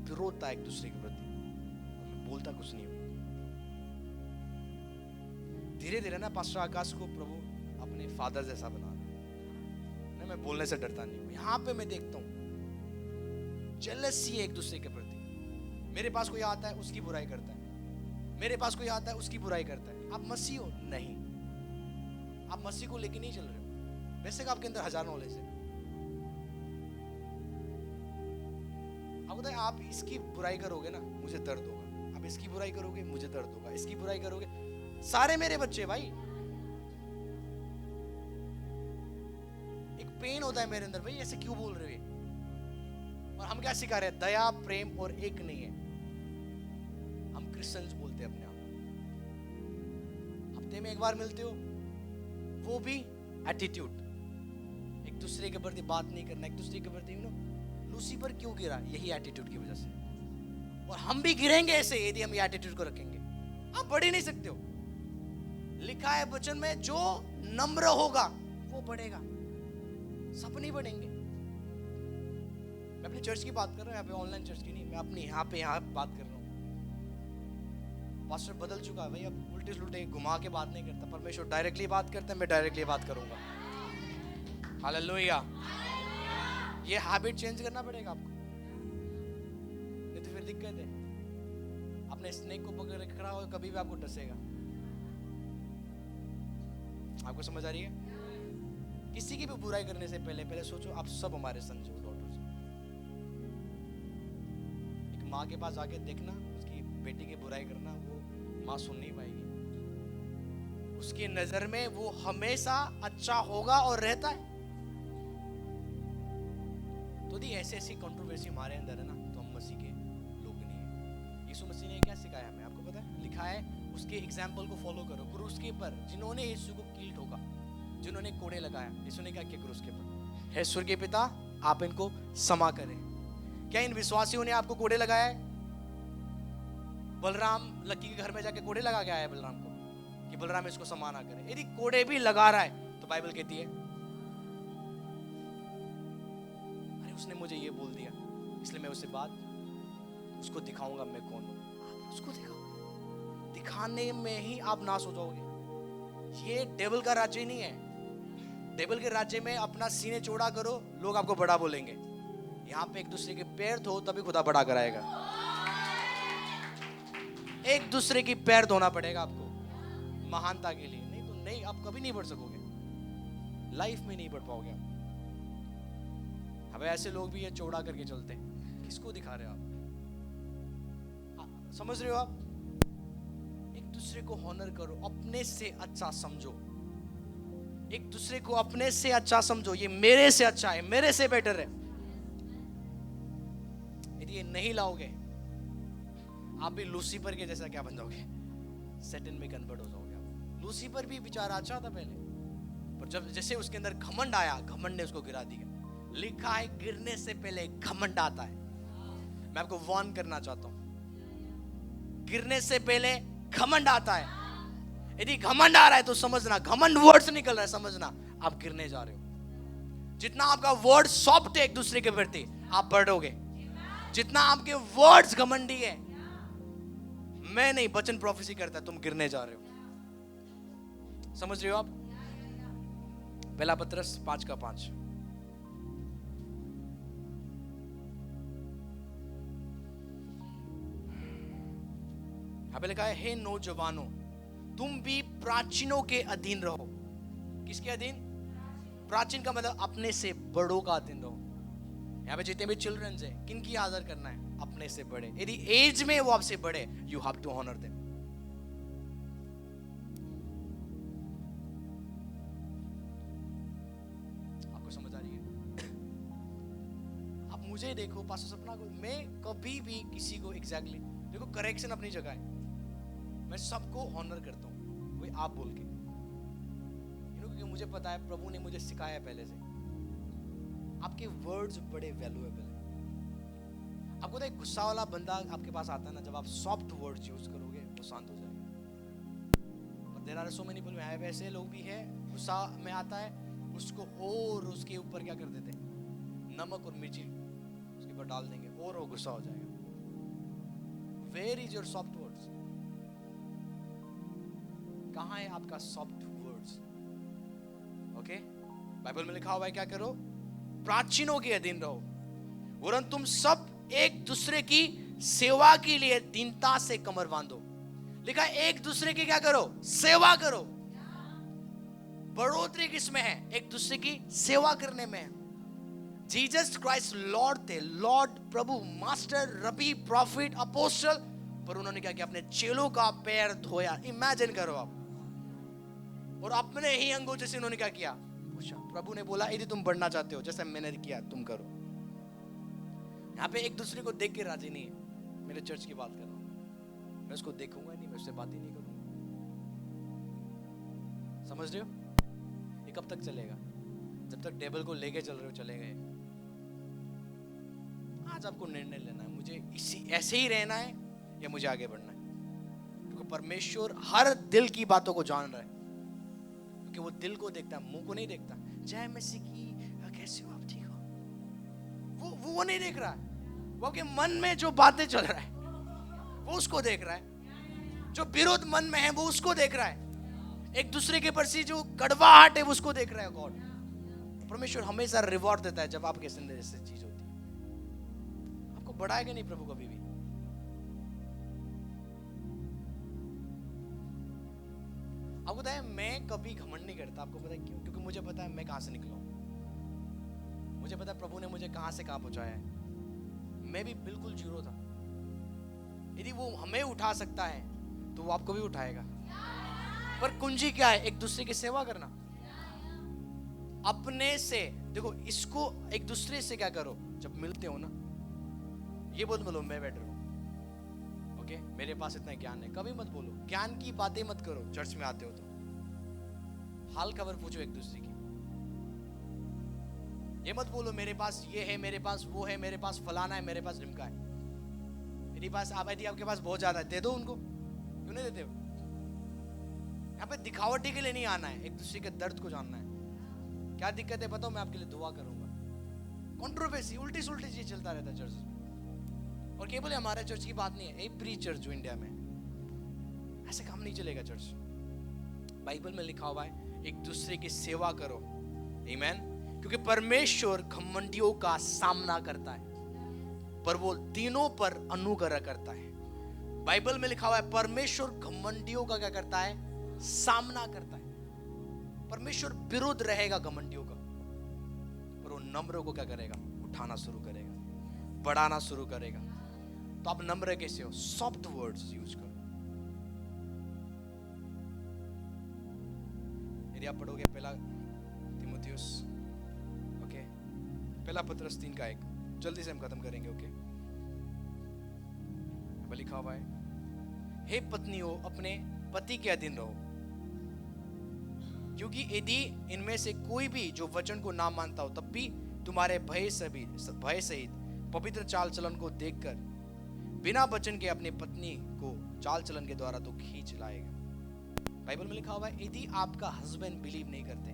विरोधता एक दूसरे के प्रति, मैं बोलता कुछ नहीं हूं। धीरे धीरे ना पास्टर आकाश को प्रभु अपने फादर जैसा बना रहा है। मैं बोलने से डरता नहीं हूं। यहां पे मैं देखता हूं जेलसी एक दूसरे के प्रति। मेरे पास कोई आता है उसकी बुराई करता है, मेरे पास कोई आता है उसकी बुराई करता है। आप मसीह हो? नहीं, आप मसीह को लेके नहीं चल रहे हो। वैसे आपके अंदर हजार नॉलेज है। आप बताए, आप इसकी बुराई करोगे ना मुझे दर्द होगा, आप इसकी बुराई करोगे मुझे दर्द होगा, इसकी बुराई करोगे, सारे मेरे बच्चे भाई। एक पेन होता है मेरे अंदर, भाई ऐसे क्यों बोल रहे हो? और हम क्या सिखा रहे हैं? दया, प्रेम और एक नहीं है। हम क्रिश्चियंस बोलते हैं अपने आप। हफ्ते में एक बार मिलते हो, वो भी एटीट्यूड। एक दूसरे के प्रति बात नहीं करना, एक दूसरे के प्रति लूसीफर क्यों गिरा? यही एटीट्यूड की वजह से। और हम भी गिरेंगे ऐसे यदि हम ये एटीट्यूड को रखेंगे। आप बढ़ ही नहीं सकते हो। लिखा है वचन में, जो नम्र होगा वो बढ़ेगा, सब नहीं बढ़ेंगे। मैं अपनी चर्च की बात कर रहा हूं, यहाँ पे ऑनलाइन चर्च की नहीं, मैं अपनी यहाँ बात कर रहा हूँ। पास्टर बदल चुका है भाई, अब उल्टे सुलटे घुमा के बात नहीं करता। परमेश्वर डायरेक्टली बात करता है, मैं डायरेक्टली बात करूंगा। हालेलुया। ये हैबिट चेंज करना पड़ेगा आपको, नहीं तो फिर दिक्कत है। अपने स्नेक को पकड़ के खड़ा हो, कभी भी आपको डसेगा। आपको समझ आ रही है? किसी की भी बुराई करने से पहले सोचो आप सब हमारे सन्स हो, डॉटर्स। एक माँ के पास आके देखना, उसकी बेटी की बुराई करना, वो माँ सुन नहीं पाएगी। उसकी नजर में वो हमेशा अच्छा होगा और रहता है। तो दी ऐसी कंट्रोवर्सी हमारे अंदर है ना, तो हम मसीह के लोग नहीं है। यीशु मसीह ने क्या सिखाया हमें, आपको पता है? लिखा है उसके एग्जाम्पल को फॉलो करो। क्रूस के पर जिन्होंने यीशु को कील ठोका, जिन्होंने कोड़े लगाया, यीशु ने क्या किया क्रूस के पर? हे स्वर्गीय पिता, आप इनको क्षमा करें। क्या इन विश्वासियों ने आपको कोड़े लगाया है? बलराम लकी के घर में जाके कोड़े लगा के आया बलराम को कि बलराम इसको क्षमा ना करे। यदि कोड़े भी लगा रहा है तो बाइबल कहती है अरे उसने मुझे ये बोल दिया, इसलिए मैं उससे बात उसको दिखाऊंगा मैं कौन हूं। उसको दिखाओ, दिखाने में ही आप नाश हो जाओगे। ये डेविल का राज्य नहीं है। डेविल के राज्य में अपना सीने चौड़ा करो, लोग आपको बड़ा बोलेंगे। यहाँ पे एक दूसरे के पैर धो, तभी खुदा बड़ा कराएगा। एक दूसरे की पैर धोना पड़ेगा आपको महानता के लिए, नहीं तो नहीं, आप कभी नहीं बढ़ सकोगे, लाइफ में नहीं बढ़ पाओगे आप। अब ऐसे लोग भी ये चौड़ा करके चलते हैं, किसको दिखा रहे हो आप? समझ रहे हो आप? एक दूसरे को हॉनर करो, अपने से अच्छा समझो। एक दूसरे को अपने से अच्छा समझो, ये मेरे से अच्छा है, मेरे से बेटर है। यदि ये नहीं लाओगे, आप भी लूसीफर के जैसा क्या बन जाओगे? सैटन में कन्वर्ट हो जाओगे आप। लूसीफर भी बेचारा अच्छा था पहले, पर जब जैसे उसके अंदर घमंड आया, घमंड ने उसको गिरा दिया। लिखा है गिरने से पहले घमंड आता है। मैं आपको वार्न करना चाहता हूं, गिरने से पहले घमंड आता है। यदि घमंड आ रहा है तो समझना, घमंड वर्ड से निकल रहा है, समझना आप गिरने जा रहे हो। जितना आपका वर्ड सॉफ्ट है एक दूसरे के प्रति, आप बढ़ोगे। जितना आपके वर्ड्स घमंडी है, मैं नहीं, वचन प्रोफेसी करता है, तुम गिरने जा रहे हो। समझ रहे हो आप? पहला पत्रस 5:5। यहां पे लिखा है, हे नौजवानों, तुम भी प्राचीनों के अधीन रहो। किसके अधीन? प्राचीन का मतलब अपने से बड़ों का अधीन रहो। यहाँ पे जितने भी चिल्ड्रंस हैं, किन की आदर करना है? अपने से बड़े। यदि एज में वो आपसे बड़े, you have to honour them. आपको समझ आ रही है? आप मुझे देखो, पास्टर सपना को, मैं कभी भी किसी को एग्जैक्टली देखो, करेक्शन अपनी जगह है, मैं सबको ऑनर करता हूँ, कोई आप बोल के, क्योंकि मुझे पता है प्रभु ने मुझे सिखाया है पहले से, आपके वर्ड्स बड़े वैल्यूएबल है। आपको तो एक गुस्सा वाला बंदा आपके पास आता है ना, जब आप सॉफ्ट वर्ड्स यूज करोगे वो शांत हो जाएगा। और there are so many people, ऐसे लोग भी है, गुस्सा में आता है उसको और उसके ऊपर क्या कर देते हैं, नमक और मिर्ची उसके ऊपर डाल देंगे और वो गुस्सा हो जाएगा। Where is your soft words? कहां है आपका सॉफ्ट वर्ड्स? ओके, बाइबल में लिखा हुआ है क्या करो? प्राचीनों के अधीन रहो, वरन तुम सब एक दूसरे की सेवा के लिए दीनता से कमर बांधो। लिखा है एक दूसरे की क्या करो? सेवा करो। बढ़ोतरी किसमें है? एक दूसरे की सेवा करने में है। जीसस क्राइस्ट लॉर्ड थे, लॉर्ड, प्रभु, मास्टर, रबी, प्रॉफिट, अपोस्टल, पर उन्होंने क्या किया? अपने चेलों का पैर धोया। इमेजिन करो आप, और अपने ही अंगों से उन्होंने क्या किया? पूछा। प्रभु ने बोला यदि तुम बढ़ना चाहते हो, जैसे मैंने किया तुम करो। यहाँ पे एक दूसरे को देख के राजी नहीं है। मेरे चर्च की बात कर रहा हूँ, मैं उसको देखूंगा नहीं, मैं उससे बात ही नहीं करूंगा। समझ रहे हो? ये कब तक चलेगा? जब तक टेबल को लेके चल रहे हो चले गए। आज आपको निर्णय लेना है, मुझे इसी ऐसे ही रहना है या मुझे आगे बढ़ना है, क्योंकि परमेश्वर हर दिल की बातों को जान रहा है, क्योंकि वो दिल को देखता है, मुंह को नहीं देखता। जय मसीह की, कैसे हो आप, ठीक हो? वो नहीं देख रहा है, वो के मन में जो बातें चल रहा है वो उसको देख रहा है। जो विरोध मन में है वो उसको देख रहा है। एक दूसरे के प्रति जो कड़वाहट है वो उसको देख रहा है। गॉड, परमेश्वर हमेशा रिवॉर्ड देता है जब आपके जिंदगी से चीज होती है। आपको बढ़ाएगा नहीं प्रभु कभी भी। आपको पता है मैं कभी घमंड नहीं करता। आपको पता है क्यों? क्योंकि मुझे पता है मैं कहां से निकला हूं, मुझे पता है प्रभु ने मुझे कहां से कहां पहुंचाया है। मैं भी बिल्कुल जीरो था। यदि वो हमें उठा सकता है तो वो आपको भी उठाएगा। पर कुंजी क्या है? एक दूसरे की सेवा करना। अपने से देखो, इसको एक दूसरे से क्या करो, जब मिलते हो ना, ये मत बोलो मैं बेटर हूं, ओके, मेरे पास इतना ज्ञान है, कभी मत बोलो। ज्ञान की बातें मत करो चर्च में आते हो तो। हाल खबर पूछो एक दूसरे की। ये मत बोलो मेरे पास ये है, मेरे पास वो है, मेरे पास फलाना है, मेरे पास ढिमका है। मेरे पास यदि आपके पास बहुत ज्यादा है, दे दो उनको। क्यों नहीं देते हो? यहाँ पे दिखावटी के लिए नहीं आना है, एक दूसरे के दर्द को जानना है। क्या दिक्कत है बताओ, मैं आपके लिए दुआ करूंगा। कंट्रोवर्सी, उल्टी सुल्टी चीज चलता रहता है चर्च में। और केवल हमारे चर्च की बात नहीं है, एवरी चर्च जो इंडिया में, ऐसे काम नहीं चलेगा चर्च। बाइबल में लिखा हुआ है एक दूसरे की सेवा करो। आमीन। क्योंकि परमेश्वर घमंडियों का सामना करता है, पर वो तीनों पर अनुग्रह करता है। बाइबल में लिखा हुआ है परमेश्वर घमंडियों का क्या करता है? सामना करता है। परमेश्वर विरुद्ध रहेगा घमंडियों का, पर वो नम्र को क्या करेगा? उठाना शुरू करेगा, बढ़ाना शुरू करेगा। तो आप नम्र कैसे हो? सॉफ्ट वर्ड्स यूज करो। यदि आप पढ़ोगे पहला तीमुथियुस, ओके, पहला पत्रस 3:1, जल्दी से हम खत्म करेंगे, ओके। लिखा हुआ है हे पत्नियों अपने पति के अधीन रहो, क्योंकि यदि इनमें से कोई भी जो वचन को ना मानता हो तब भी तुम्हारे भय सहित पवित्र चाल चलन को देखकर बिना वचन के अपने पत्नी को चाल चलन के द्वारा तो खींच लाएगा। बाइबल में लिखा हुआ है यदि आपका हस्बैंड बिलीव नहीं करते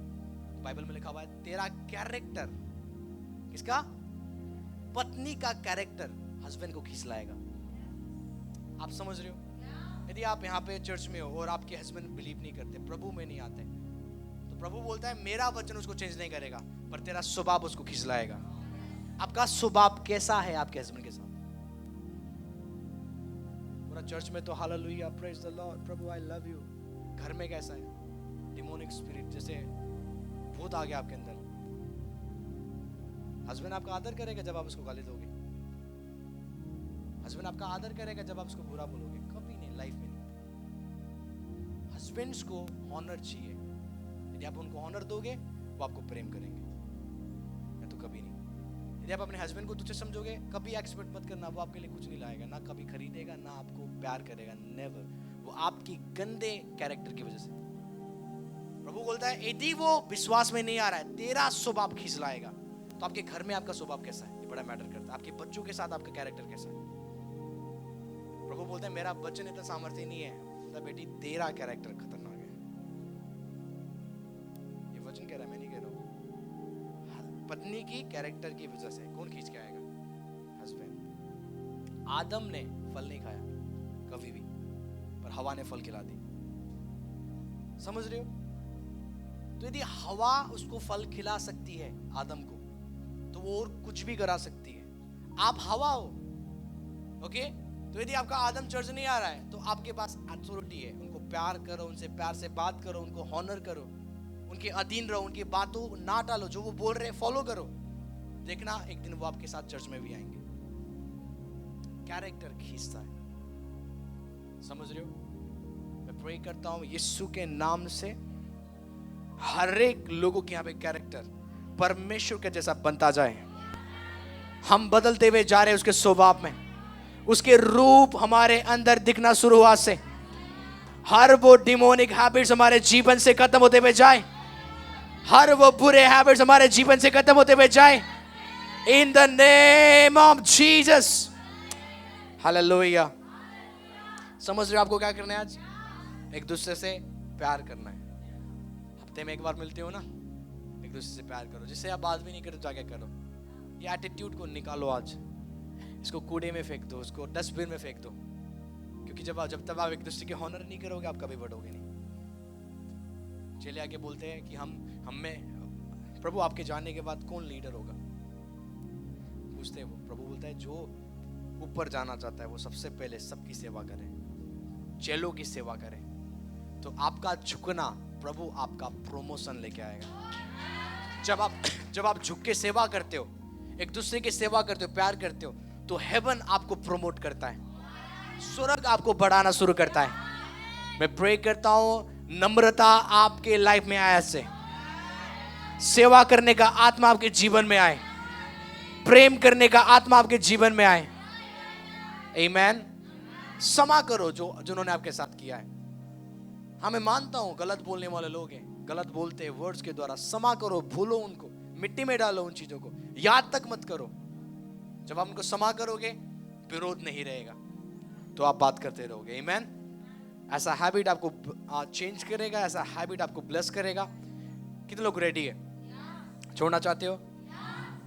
बाइबल में लिखा हुआ है तेरा कैरेक्टर, किसका? पत्नी का कैरेक्टर हस्बैंड को खींच लाएगा। आप समझ रहे हो? यदि आप यहाँ पे चर्च में हो और आपके हस्बैंड बिलीव नहीं करते, प्रभु में नहीं आते, तो प्रभु बोलता है मेरा वचन उसको चेंज नहीं करेगा, पर तेरा स्वभाव उसको खींच लाएगा। आपका स्वभाव कैसा है आपके हस्बैंड के साथ? पूरा चर्च में तो hallelujah, praise the Lord, Prabhu I love you. घर में कैसा है? डिमोनिक स्पिरिट, जैसे भूत आ गया आपके अंदर। हस्बैंड आपका आदर करेगा जब आप उसको गाली दोगे? हस्बैंड आपका आदर करेगा जब आप उसको बुरा बोलोगे? कभी नहीं, लाइफ में नहीं। हस्बैंड्स को ऑनर चाहिए। यदि आप उनको ऑनर दोगे वो आपको प्रेम करेंगे, नहीं तो कभी नहीं। यदि आप अपने हस्बैंड को तुच्छ समझोगे, कभी एक्सपेक्ट मत करना वो आपके लिए कुछ नहीं लाएगा, ना कभी खरीदेगा, ना आपको प्यार करेगा, नेवर। वो आपकी गंदे कैरेक्टर की वजह से। प्रभु बोलता है यदि वो विश्वास में नहीं आ रहा है, तेरा स्वभाव खींच लाएगा। तो आपके घर में आपका स्वभाव कैसा है, ये बड़ा मैटर करता है। आपके बच्चों के साथ आपका कैरेक्टर कैसा है? प्रभु बोलते हैं मेरा वचन इतना सामर्थ्य नहीं है, बोलता बेटी तेरा कैरेक्टर खतरनाक है। ये वचन कह रहा है, मैं नहीं कह रहा हूं। पत्नी की कैरेक्टर की वजह से कौन खींच के आएगा? हस्बैंड। आदम ने फल नहीं खाया कभी भी, पर हवा ने फल खिला दी। समझ रहे हो? तो यदि हवा उसको फल खिला सकती है आदम को, तो वो और कुछ भी करा सकती है। आप हवा हो, ओके? तो यदि आपका आदम चर्च नहीं आ रहा है, तो आपके पास अथॉरिटी है। उनको प्यार करो, उनसे प्यार से बात करो, उनको हॉनर करो, उनके अधीन रहो, उनकी बातों ना टालो, जो वो बोल रहे हैं फॉलो करो। देखना एक दिन वो आपके साथ चर्च में भी आएंगे। कैरेक्टर खींचता है, समझ रहे हो? मैं प्रे करता हूं यीशु के नाम से हर एक लोगों के यहाँ पे कैरेक्टर परमेश्वर के जैसा बनता जाए। हम बदलते हुए जा रहे हैं उसके स्वभाव में, उसके रूप हमारे अंदर दिखना शुरू हुआ से हर वो डिमोनिक हैबिट्स हमारे जीवन से खत्म होते हुए जाए, हर वो बुरे हैबिट्स हमारे जीवन से खत्म होते हुए जाए, इन the name of Jesus. Hallelujah. समझ रहे हो आपको क्या करना है? आज एक दूसरे से प्यार करना है। हफ्ते में एक बार मिलते हो ना, एक दूसरे से प्यार करो। जिससे आप बात भी नहीं करते जाके करो। ये एटीट्यूड को निकालो आज, इसको कूड़े में फेंक दो, उसको डस्टबिन में फेंक दो। क्योंकि जब तक आप एक दूसरे के ऑनर नहीं करोगे, आप कभी बढ़ोगे नहीं। चले आके बोलते हैं कि हम में प्रभु आपके जाने के बाद कौन लीडर होगा, पूछते हैं वो। प्रभु बोलता है जो ऊपर जाना चाहता है वो सबसे पहले सबकी सेवा करे, चेलों की सेवा करे। तो आपका झुकना प्रभु आपका प्रमोशन लेके आएगा। जब आप झुक के सेवा करते हो, एक दूसरे की सेवा करते हो, प्यार करते हो, तो हेवन आपको प्रमोट करता है, स्वर्ग आपको बढ़ाना शुरू करता है। मैं प्रे करता हूं नम्रता आपके लाइफ में आए, से सेवा करने का आत्मा आपके जीवन में आए, प्रेम करने का आत्मा आपके जीवन में आए। आमीन। क्षमा करो जिन्होंने आपके साथ किया है। हाँ, मैं मानता हूं गलत बोलने वाले लोग हैं, गलत बोलते हैं वर्ड्स के द्वारा। क्षमा करो, भूलो उनको, मिट्टी में डालो उन चीजों को, याद तक मत करो। जब आप उनको क्षमा करोगे, विरोध नहीं रहेगा, तो आप बात करते रहोगे। आमीन। ऐसा हैबिट आपको चेंज करेगा, ऐसा हैबिट आपको ब्लेस करेगा। कितने लोग रेडी है? छोड़ना चाहते हो?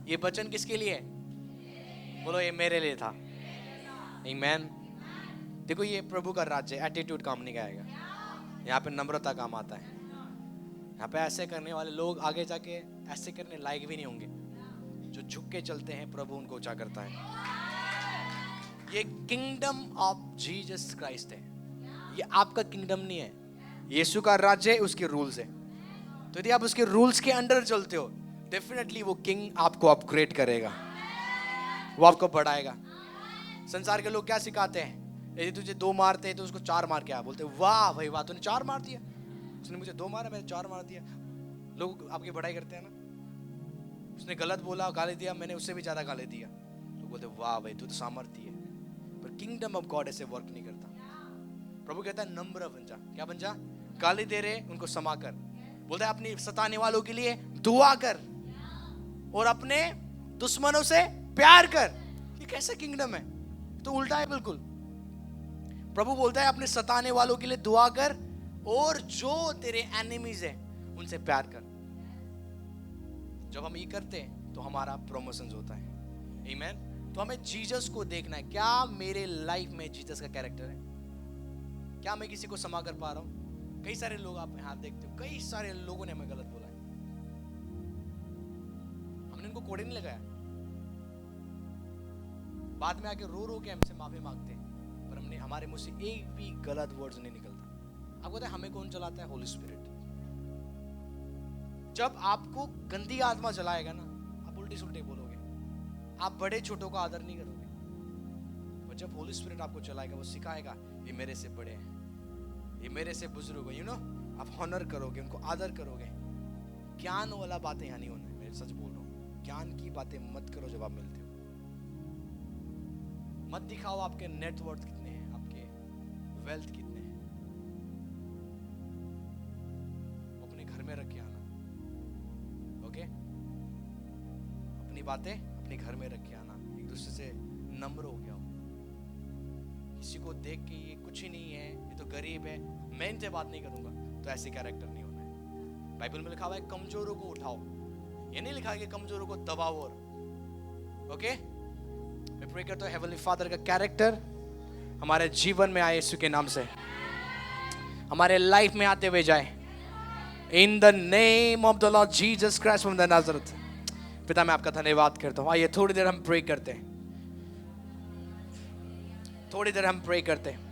ये वचन किसके लिए है? बोलो ये मेरे लिए था। आमीन। देखो ये प्रभु का राज्य है, एटीट्यूड काम नहीं आएगा। यहाँ पे नम्रता काम आता है। यहाँ पे ऐसे करने वाले लोग आगे जाके ऐसे करने लायक भी नहीं होंगे। जो झुक के चलते हैं, प्रभु उनको ऊंचा करता है। ये किंगडम ऑफ जीसस क्राइस्ट है। ये आपका किंगडम नहीं है, यीशु का राज्य है, उसके रूल्स है। तो यदि आप उसके रूल्स के अंडर चलते हो, डेफिनेटली वो किंग आपको अपग्रेड करेगा, वो आपको बढ़ाएगा। संसार के लोग क्या सिखाते हैं? यदि तुझे 2 मारते हैं तो उसको 4 मार के आ, बोलते वाह भाई वाह, तूने 4 मार दिया, उसने मुझे 2 मारा, मैंने 4 मार दिया। लोग आपकी बढ़ाई करते हैं ना। उसने गलत बोला, गाली दिया, मैंने उससे भी ज्यादा गाली दिया, तो बोलते वाह भाई तू तो सामर्थ्य है। पर किंगडम ऑफ गॉड ऐसे वर्क नहीं करता। प्रभु कहता है नम्र बन जा। क्या बन जा? गाली दे रहे उनको क्षमा कर, बोलता है अपनी सताने वालों के लिए दुआ कर और अपने दुश्मनों से प्यार कर। ये कैसा किंगडम है? तो उल्टा है बिल्कुल। प्रभु बोलता है अपने सताने वालों के लिए दुआ कर और जो तेरे एनिमीज है उनसे प्यार कर। जब हम ये करते हैं तो हमारा प्रमोशन होता है। आमीन। तो हमें जीसस को देखना है। क्या मेरे लाइफ में जीसस का कैरेक्टर है? क्या मैं किसी को समा कर पा रहा हूँ? कई सारे लोग आप यहाँ देखते हो, कई सारे लोगों ने हमें गलत बोला है, हमने उनको कोड़े नहीं लगाया, बाद में आके रो रो के हमसे माफी मांगते हैं, पर हमने हमारे मुंह से एक भी गलत वर्ड्स नहीं निकलता। आपको पता है हमें कौन चलाता है? होली स्पिरिट। जब आपको गंदी आत्मा चलाएगा ना, आप उल्टी सुल्टी बोलोगे, आप बड़े छोटों का आदर नहीं करोगे। और जब होली स्पिरिट आपको चलाएगा, वो सिखाएगा ये मेरे से बड़े हैं, ये मेरे से बुजुर्ग है, आप ऑनर करोगे, उनको आदर करोगे। ज्ञान वाला बातें यहाँ नहीं होना है, मैं सच बोल रहा हूँ। ज्ञान की बातें मत करो जब आप मिलते हो। मत दिखाओ आपके नेटवर्थ कितने हैं, आपके वेल्थ कितने हैं, अपने घर में रख के आना। ओके, अपनी बातें अपने घर में रख के आना। एक दूसरे से नम्र हो गया हो, किसी को देख के ये कुछ ही नहीं है, ये तो गरीब है, मैं इनसे बात नहीं करूंगा, तो ऐसे कैरेक्टर नहीं होना है। बाइबल में लिखा हुआ है कमजोरों को उठाओ, ये नहीं लिखा है कि कमजोरों को दबाओ। और ओके, मैं प्रे करता हूं हेवनली फादर का कैरेक्टर हमारे जीवन में आए, यीशु के नाम से हमारे लाइफ में आते हुए जाए, इन the name of the Lord Jesus Christ from the Nazareth. पिता मैं आपका धन्यवाद करता हूं। आइए थोड़ी देर हम प्रे करते हैं, थोड़ी देर हम प्रे करते हैं।